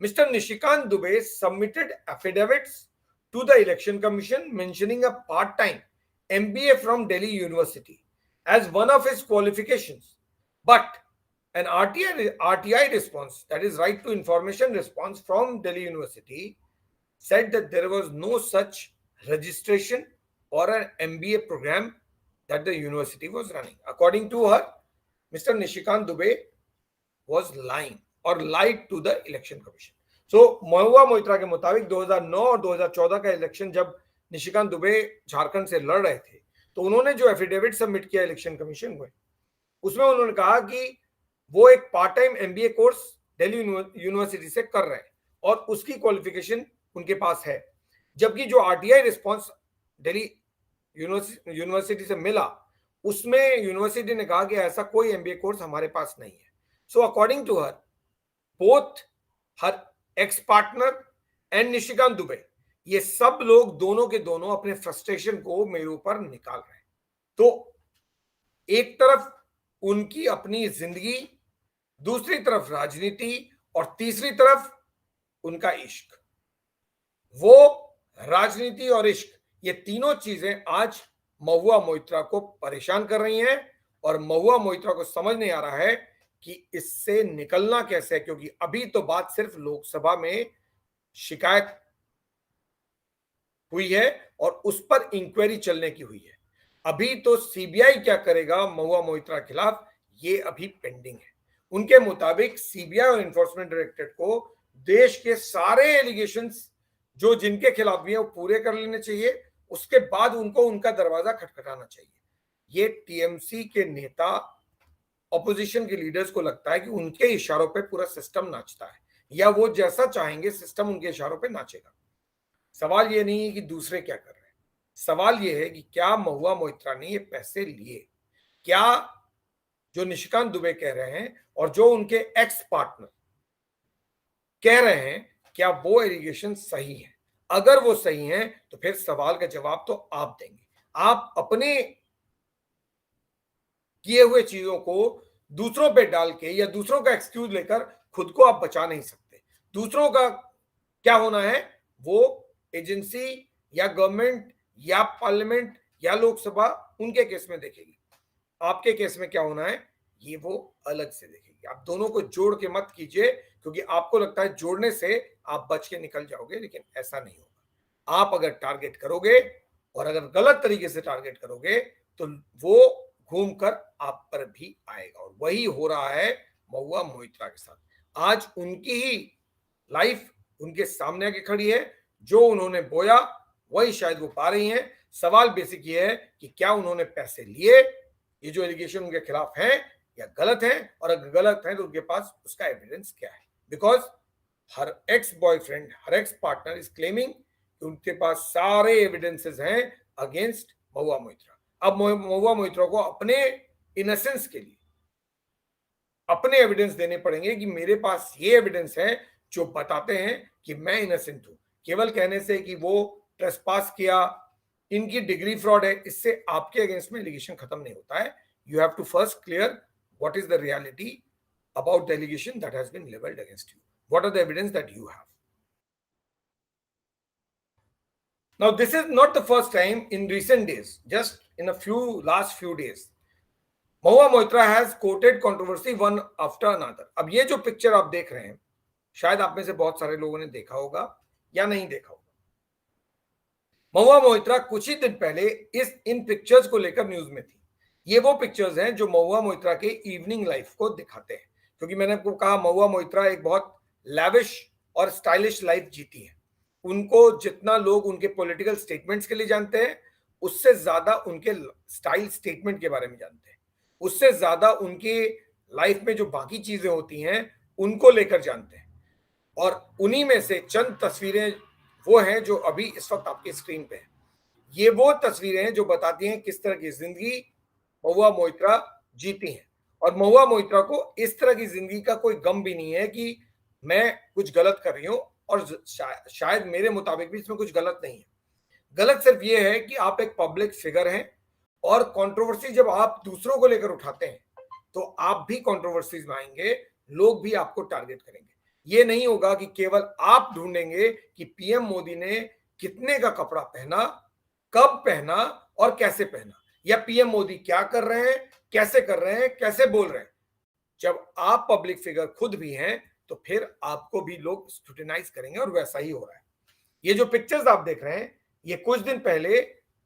Mr. Nishikant Dubey submitted affidavits to the Election Commission mentioning a part-time MBA from Delhi University as one of his qualifications. But an RTI response, that is right to information response from Delhi University, said that there was no such registration or an MBA program that the university was running. According to her, Mr. Nishikant Dubey was lying और lied to the election commission. So Mahua Moitra के मुताबिक 2009 और 2014 का election जब निशिकांत दुबे झारखंड से लड़ रहे थे, तो उन्होंने जो एफिडेविट सबमिट किया इलेक्शन कमीशन में, उसमें उन्होंने कहा कि वो एक part time MBA course Delhi university से कर रहे हैं और उसकी क्वालिफिकेशन उनके पास है, जबकि जो आरटीआई रिस्पांस दिल्ली यूनिवर्सिटी से मिला उसमें यूनिवर्सिटी ने कहा कि ऐसा कोई एमबीए कोर्स हमारे पास नहीं है। So according to her, both her ex partner and Nishikant Dubey, ये सब लोग दोनों के दोनों अपने फ्रस्ट्रेशन को मेरे ऊपर निकाल रहे हैं। तो एक तरफ उनकी अपनी जिंदगी, दूसरी तरफ राजनीति और तीसरी तरफ उनका इश्क। वो राजनीति और इश्क, ये तीनों चीजें आज महुआ मोइत्रा को परेशान कर रही हैं और महुआ मोइत्रा को समझ नहीं आ रहा है कि इससे निकलना कैसे है, क्योंकि अभी तो बात सिर्फ लोकसभा में शिकायत हुई है और उस पर इंक्वायरी चलने की हुई है। अभी तो सीबीआई क्या करेगा महुआ मोइत्रा के खिलाफ, ये अभी पेंडिंग है। उनके मुताबिक सीबीआई और एनफोर्समेंट डायरेक्टरेट को देश के सारे एलिगेशंस जो जिनके खिलाफ भी है वो पूरे कर लेने चाहिए, उसके बाद उनको उनका दरवाजा खटखटाना चाहिए। ये टीएमसी के नेता ऑपोजिशन के लीडर्स को लगता है कि उनके इशारों पे पूरा सिस्टम नाचता है, या वो जैसा चाहेंगे सिस्टम उनके इशारों पे नाचेगा। सवाल ये नहीं है कि दूसरे क्या कर रहे हैं, सवाल ये है कि क्या महुआ मोइत्रा ने ये पैसे लिए, क्या जो निशिकांत दुबे कह रहे हैं और जो उनके एक्स पार्टनर कह रहे हैं, क्या वो एलिगेशन सही है? अगर वो सही हैं तो फिर सवाल का जवाब तो आप देंगे। आप अपने किए हुए चीजों को दूसरों पे डाल के या दूसरों का एक्सक्यूज लेकर खुद को आप बचा नहीं सकते। दूसरों का क्या होना है वो एजेंसी या गवर्नमेंट या पार्लियामेंट या लोकसभा उनके केस में देखेगी। आपके केस में क्या होना है ये वो अलग से देखेगी। आप दोनों को जोड़ के मत कीजिए, क्योंकि आपको लगता है जोड़ने से आप बच के निकल जाओगे, लेकिन ऐसा नहीं होगा। आप अगर टारगेट करोगे और अगर गलत तरीके से टारगेट करोगे तो वो घूमकर आप पर भी आएगा, और वही हो रहा है महुआ मोइत्रा के साथ। आज उनकी ही लाइफ उनके सामने आके खड़ी है, जो उन्होंने बोया वही शायद वो पा रही हैं। सवाल बेसिक ये है कि क्या उन्होंने पैसे लिए, ये जो एलिगेशन उनके खिलाफ है या गलत है, और अगर गलत है तो उनके पास उसका एविडेंस क्या है? Because her ex boyfriend, her ex partner is claiming कि उनके पास सारे एविडेंसेस हैं अगेंस्ट महुआ मोइत्रा। अब महुआ मोइत्रा को अपने इनोसेंस के लिए अपने एविडेंस देने पड़ेंगे कि मेरे पास ये एविडेंस है जो बताते हैं कि मैं इनोसेंट हूं। केवल कहने से कि वो ट्रेसपास किया, इनकी डिग्री फ्रॉड है, इससे आपके अगेंस्ट में एलिगेशन खत्म नहीं होता है। You have to first clear what is the reality about the allegation that has been levelled against you, what are the evidence that you have. Now, this is not the first time in recent days, just in a last few days, Mahua Moitra has coated controversy one after another. अब ये जो picture आप देख रहे हैं, शायद आप में से बहुत सारे लोगों ने देखा होगा या नहीं देखा होगा। महुआ मोइत्रा कुछ ही दिन पहले इन पिक्चर्स को लेकर न्यूज में थी। ये वो पिक्चर्स हैं जो महुआ मोइत्रा के इवनिंग लाइफ को दिखाते हैं, क्योंकि मैंने आपको कहा महुआ मोइत्रा एक बहुत लैविश और स्टाइलिश लाइफ जीती है। उनको जितना लोग उनके पॉलिटिकल स्टेटमेंट्स के लिए जानते हैं, उससे ज्यादा उनके स्टाइल स्टेटमेंट के बारे में जानते हैं, उससे ज्यादा उनकी लाइफ में जो बाकी चीजें होती हैं उनको लेकर जानते हैं। और उन्हीं में से चंद तस्वीरें वो हैं जो अभी इस वक्त आपके स्क्रीन पे हैं। ये वो तस्वीरें हैं जो बताती हैं किस तरह की जिंदगी महुआ मोइत्रा जीती हैं। और महुआ मोइत्रा को इस तरह की जिंदगी का कोई गम भी नहीं है कि मैं कुछ गलत कर रही हूं, और शायद मेरे मुताबिक भी इसमें कुछ गलत नहीं है। गलत सिर्फ ये है कि आप एक पब्लिक फिगर हैं, और कंट्रोवर्सी जब आप दूसरों को लेकर उठाते हैं तो आप भी कंट्रोवर्सीज में आएंगे, लोग भी आपको टारगेट करेंगे। ये नहीं होगा कि केवल आप ढूंढेंगे कि पीएम मोदी ने कितने का कपड़ा पहना, कब पहना और कैसे पहना, या पीएम मोदी क्या कर रहे हैं, कैसे कर रहे हैं, कैसे बोल रहे हैं। जब आप पब्लिक फिगर खुद भी हैं तो फिर आपको भी लोग स्क्रूटिनाइज करेंगे, और वैसा ही हो रहा है। ये जो पिक्चर्स आप देख रहे हैं ये कुछ दिन पहले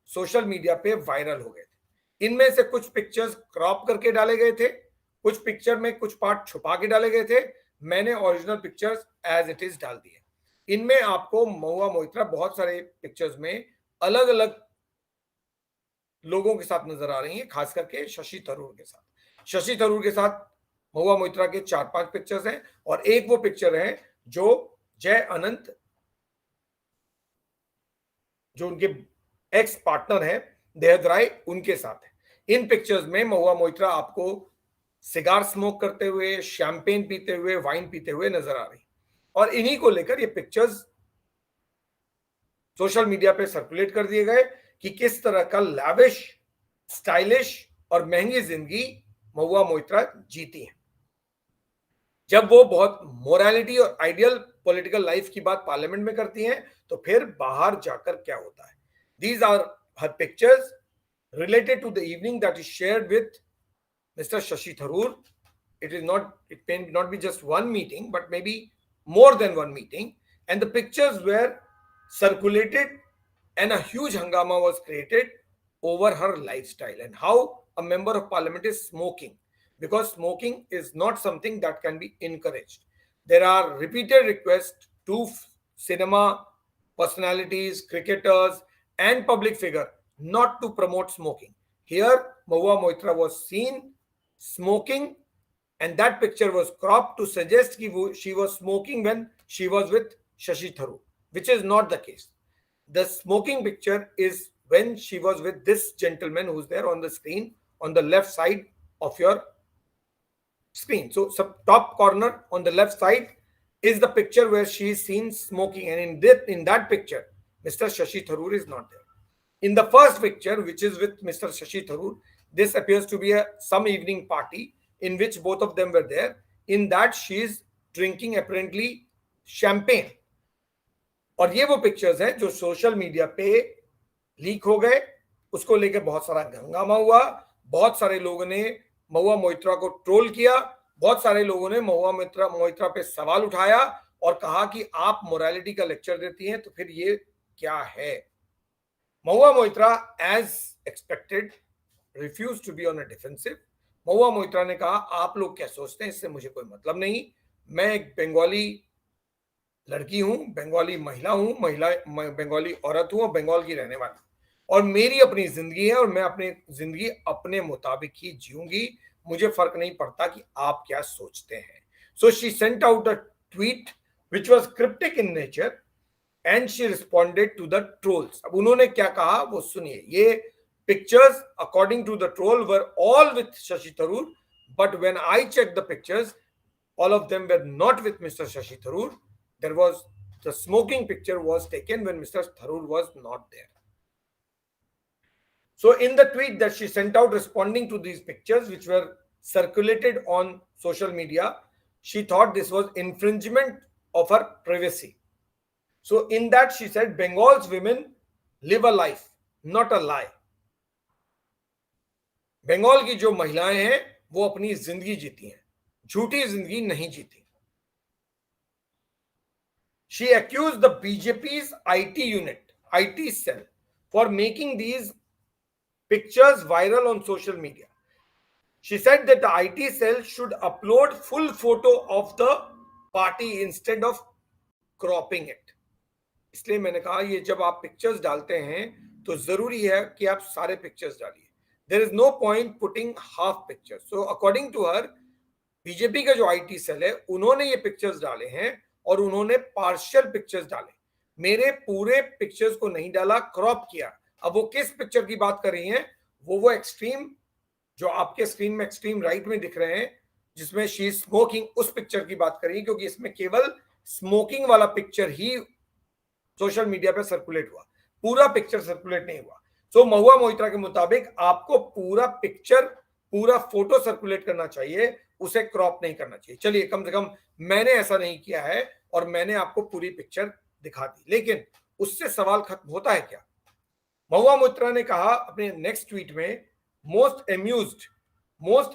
सोशल मीडिया पे वायरल हो गए थे। इनमें से कुछ पिक्चर्स क्रॉप करके डाले गए थे, कुछ पिक्चर में कुछ पार्ट छुपा के डाले गए थे। मैंने original pictures as it is डाल दिए। इनमें आपको महुआ मोइत्रा बहुत सारे पिक्चर्स में अलग अलग लोगों के साथ नजर आ रही हैं, खास करके शशि थरूर के साथ। शशि थरूर के साथ महुआ मोइत्रा के 4-5 पिक्चर्स हैं, और एक वो पिक्चर है जो जय अनंत, जो उनके एक्स पार्टनर हैं देहद राय, उनके साथ है। इन पिक्चर्स में महुआ मोइत्रा आपको सिगार स्मोक करते हुए, शैंपेन पीते हुए, वाइन पीते हुए नजर आ रही, और इन्हीं को लेकर ये पिक्चर्स सोशल मीडिया पे सर्कुलेट कर दिए गए कि किस तरह का लैविश, स्टाइलिश और महंगी जिंदगी महुआ मोइत्रा जीती है। जब वो बहुत मोरालिटी और आइडियल पॉलिटिकल लाइफ की बात पार्लियामेंट में करती हैं, तो फिर बाहर जाकर क्या होता है। These are her pictures related to the evening that is shared with Mr. Shashi Tharoor. It may not be just one meeting, but maybe more than one meeting. And the pictures were circulated, and a huge hangama was created over her lifestyle and how a member of parliament is smoking, because smoking is not something that can be encouraged. There are repeated requests to cinema personalities, cricketers, and public figure not to promote smoking. Here, Mahua Moitra was seen smoking, and that picture was cropped to suggest that she was smoking when she was with Shashi Tharoor, which is not the case. The smoking picture is when she was with this gentleman who's there on the screen on the left side of your screen. So, top corner on the left side is the picture where she is seen smoking, and in that picture, Mr. Shashi Tharoor is not there. In the first picture, which is with Mr. Shashi Tharoor, this appears to be some evening party in which both of them were there. In that, she is drinking apparently champagne. और ये वो pictures हैं जो social media पे leak हो गए, उसको लेकर बहुत सारा हंगामा हुआ, बहुत सारे लोगों ने महुआ मोइत्रा को ट्रोल किया, बहुत सारे लोगों ने महुआ मोइत्रा पे सवाल उठाया और कहा कि आप मोरालिटी का लेक्चर देती हैं तो फिर ये क्या है. Mahua Moitra as expected refuse to be on a defensive. Mahua Moitra ने कहा आप लोग क्या सोचते हैं, इससे मुझे कोई मतलब नहीं, मैं एक बंगाली लड़की हूं, बंगाली महिला हूं, बंगाली औरत हूं और बंगाल की रहने वाली, और मेरी अपनी जिंदगी है और मैं अपनी जिंदगी अपने मुताबिक ही जीऊंगी, मुझे फर्क नहीं पड़ता कि आप क्या सोचते हैं. So she sent out a tweet which was cryptic in nature and she responded to the trolls. अब उन्होंने क्या कहा वो सुनिए. ये pictures according to the troll were all with Shashi Tharoor, but when I check the pictures all of them were not with Mr. Shashi Tharoor. There was the smoking picture was taken when Mr. Tharoor was not there. So in the tweet that she sent out responding to these pictures which were circulated on social media, she thought this was infringement of her privacy. So in that she said Bengal's women live a life, not a lie. Bengal की जो महिलाएं हैं वो अपनी जिंदगी जीती हैं, झूठी जिंदगी नहीं जीती. She accused the BJP's IT cell for making these pictures viral on social media. She said that the IT cell should upload full photo of the party instead of cropping it. इसलिए मैंने कहा ये जब आप pictures डालते हैं तो जरूरी है कि आप सारे पिक्चर्स डालिए. There is no point putting half pictures. So according to her, BJP का जो आईटी सेल है उन्होंने ये पिक्चर्स डाले हैं और उन्होंने पार्शियल पिक्चर्स डाले, मेरे पूरे पिक्चर्स को नहीं डाला, क्रॉप किया. अब वो किस पिक्चर की बात कर रही हैं, वो एक्सट्रीम जो आपके स्क्रीन में एक्सट्रीम राइट में दिख रहे हैं जिसमें शी इज स्मोकिंग, उस पिक्चर की बात कर रही है, क्योंकि इसमें केवल स्मोकिंग वाला पिक्चर ही सोशल मीडिया पे सर्कुलेट हुआ, पूरा पिक्चर सर्कुलेट नहीं हुआ. सो महुआ मोइत्रा के मुताबिक आपको पूरा पिक्चर, पूरा फोटो सर्कुलेट करना चाहिए, उसे क्रॉप नहीं करना चाहिए. चलिए कम से कम मैंने ऐसा नहीं किया है और मैंने आपको पूरी पिक्चर दिखा दी, लेकिन उससे सवाल खत्म होता है क्या. महुआ मोइत्रा ने कहा अपने नेक्स्ट ट्वीट में, most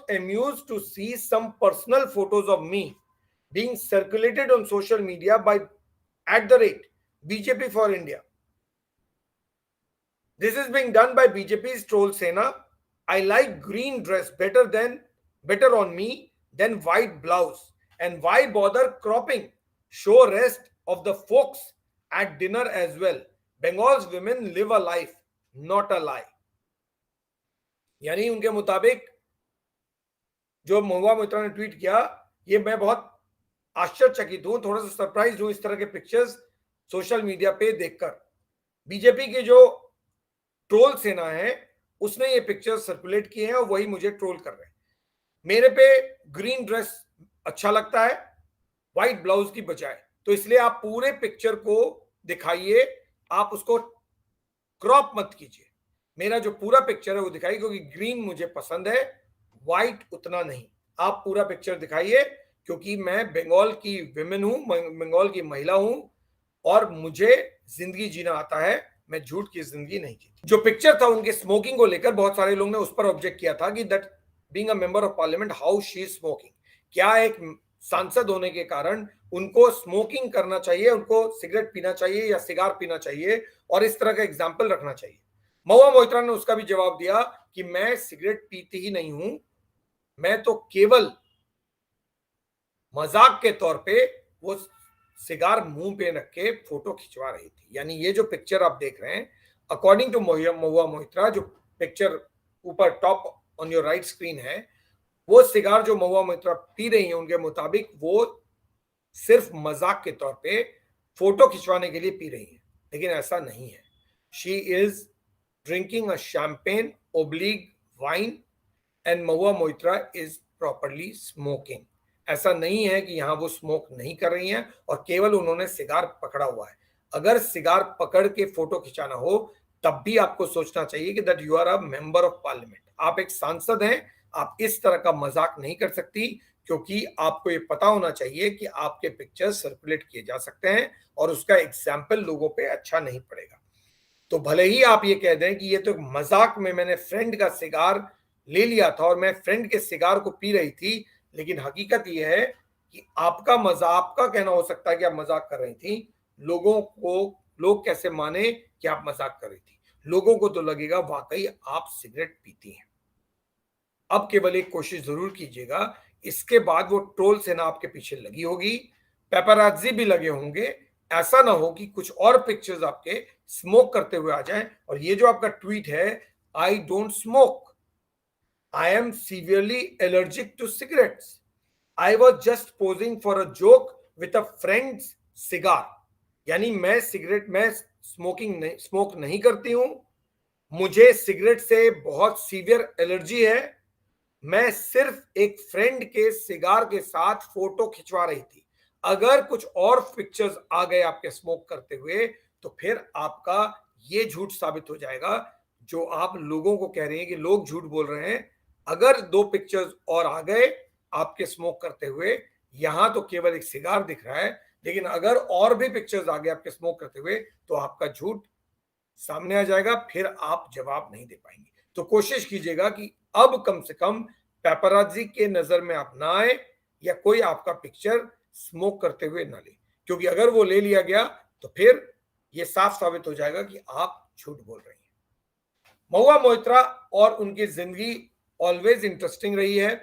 amused to see some personal photos of me being circulated on social media by @BJP for India. This is being done by BJP's troll Sena. I like green dress better on me than white blouse. And why bother cropping? Show rest of the folks at dinner as well. Bengal's women live a life, not a lie. यानी उनके मुताबिक जो महुआ मोइत्रा ने tweet किया, ये मैं बहुत आश्चर्यचकित हूं, थोड़ा सा सरप्राइज हूं इस तरह के पिक्चर्स सोशल मीडिया पे देखकर. बीजेपी के जो ट्रोल सेना है उसने ये पिक्चर सर्कुलेट किए हैं और वही मुझे ट्रोल कर रहे हैं. मेरे पे ग्रीन ड्रेस अच्छा लगता है व्हाइट ब्लाउज की बजाय, तो इसलिए आप पूरे पिक्चर को दिखाइए, आप उसको क्रॉप मत कीजिए. मेरा जो पूरा पिक्चर है वो दिखाइए, क्योंकि ग्रीन मुझे पसंद है, व्हाइट उतना नहीं. आप पूरा पिक्चर दिखाइए, क्योंकि मैं बंगाल की विमेन हूं, बंगाल की महिला हूं और मुझे जिंदगी जीना आता है, मैं झूठ की जिंदगी नहीं जीती. जो पिक्चर था उनके स्मोकिंग को लेकर बहुत सारे लोगों ने उस पर ऑब्जेक्ट किया था कि that being a member of parliament how she is smoking. क्या एक सांसद होने के कारण उनको स्मोकिंग करना चाहिए, उनको सिगरेट पीना चाहिए या सिगार पीना चाहिए और इस तरह का एग्जाम्पल रखना चाहिए. महुआ मोइत्रा ने उसका भी जवाब दिया कि मैं सिगरेट पीती ही नहीं हूं, मैं तो केवल मजाक के तौर पे वो सिगार मुंह पे रख के फोटो खिंचवा रही थी. यानी ये जो पिक्चर आप देख रहे हैं, अकॉर्डिंग टू महुआ मोइत्रा, जो पिक्चर ऊपर top on your right screen है, वो सिगार जो महुआ मोइत्रा पी रही है उनके मुताबिक वो सिर्फ मजाक के तौर पे फोटो खिंचवाने के लिए पी रही है, लेकिन ऐसा नहीं है. She is drinking a champagne ओब्लिग wine and Mahua Moitra is properly smoking. ऐसा नहीं है कि यहां वो स्मोक नहीं कर रही हैं और केवल उन्होंने सिगार पकड़ा हुआ है. अगर सिगार पकड़ के फोटो खिंचाना हो तब भी आपको सोचना चाहिए कि that you are a member of parliament, आप एक सांसद हैं. आप इस तरह का मजाक नहीं कर सकती, क्योंकि आपको ये पता होना चाहिए कि आपके पिक्चर्स सर्कुलेट किए जा सकते हैं और उसका एग्जाम्पल लोगों पे अच्छा नहीं पड़ेगा. तो भले ही आप ये कह दें कि ये तो मजाक में मैंने फ्रेंड का सिगार ले लिया था और मैं फ्रेंड के सिगार को पी रही थी, लेकिन हकीकत ये है कि आपका मजाक, आपका कहना हो सकता है कि आप मजाक कर रही थी, लोग कैसे माने कि आप मजाक कर रही थी? लोगों को तो लगेगा वाकई आप सिगरेट पीती हैं. अब केवल एक कोशिश जरूर कीजिएगा, इसके बाद वो ट्रोल सेना आपके पीछे लगी होगी, पेपराजी भी लगे होंगे. ऐसा ना हो कि कुछ और पिक्चर्स आपके स्मोक करते हुए आ जाएं. और ये जो आपका ट्वीट है, I don't smoke, I am severely allergic to cigarettes, I was just posing for a joke with a friends cigar. यानी मैं स्मोक नहीं करती हूं, मुझे सिगरेट से बहुत सीवियर एलर्जी है, मैं सिर्फ एक फ्रेंड के सिगार के साथ फोटो खिंचवा रही थी. अगर कुछ और पिक्चर्स आ गए आपके स्मोक करते हुए तो फिर आपका ये झूठ साबित हो जाएगा जो आप लोगों को कह रहे हैं कि लोग झूठ बोल रहे हैं. अगर 2 पिक्चर्स और आ गए आपके स्मोक करते हुए, यहां तो केवल एक सिगार दिख रहा है, लेकिन अगर और भी पिक्चर्स आ गए आपके स्मोक करते हुए तो आपका झूठ सामने आ जाएगा, फिर आप जवाब नहीं दे पाएंगे. तो कोशिश कीजिएगा कि अब कम से कम पेपराजी के नजर में आप ना आए या कोई आपका पिक्चर स्मोक करते हुए ना ले, क्योंकि अगर वो ले लिया गया तो फिर ये साफ साबित हो जाएगा कि आप झूठ बोल रही हैं. महुआ मोइत्रा और उनकी जिंदगी ऑलवेज इंटरेस्टिंग रही है,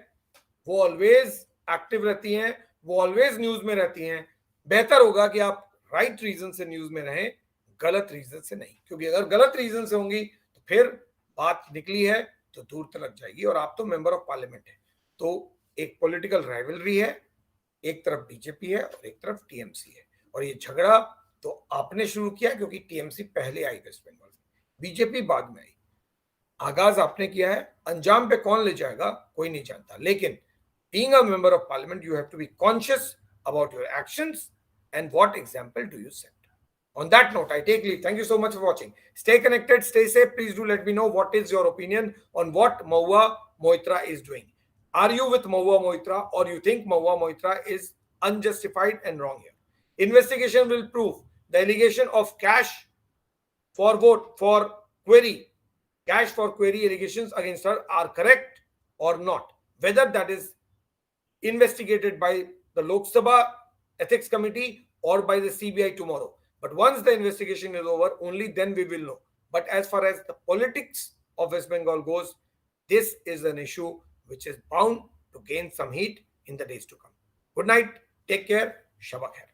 वो ऑलवेज एक्टिव रहती हैं, वो ऑलवेज न्यूज में रहती हैं. बेहतर होगा कि आप राइट रीजन से न्यूज में रहें, गलत रीजन से नहीं, क्योंकि अगर गलत रीजन से होंगी तो फिर बात निकली है तो दूर तक जाएगी. और आप तो मेंबर ऑफ पार्लियामेंट है, तो एक पॉलिटिकल राइवलरी है, एक तरफ बीजेपी है और एक तरफ टीएमसी है. और ये झगड़ा तो आपने शुरू किया क्योंकि टीएमसी पहले आई वेस्ट बंगाल में, बीजेपी बाद में आई. आगाज आपने किया है, अंजाम पे कौन ले जाएगा कोई नहीं जानता, लेकिन being a member of parliament you have to be conscious about your actions and what example do you set. On that note, I take leave. Thank you so much for watching. Stay connected, stay safe. Please do let me know what is your opinion on what Mahua Moitra is doing. Are you with Mahua Moitra or you think Mahua Moitra is unjustified and wrong here? Investigation will prove the allegation of cash for query allegations against her are correct or not. Whether that is investigated by the Lok Sabha Ethics Committee or by the CBI tomorrow. But once the investigation is over, only then we will know. But as far as the politics of West Bengal goes, this is an issue which is bound to gain some heat in the days to come. Good night. Take care. Shabba khair.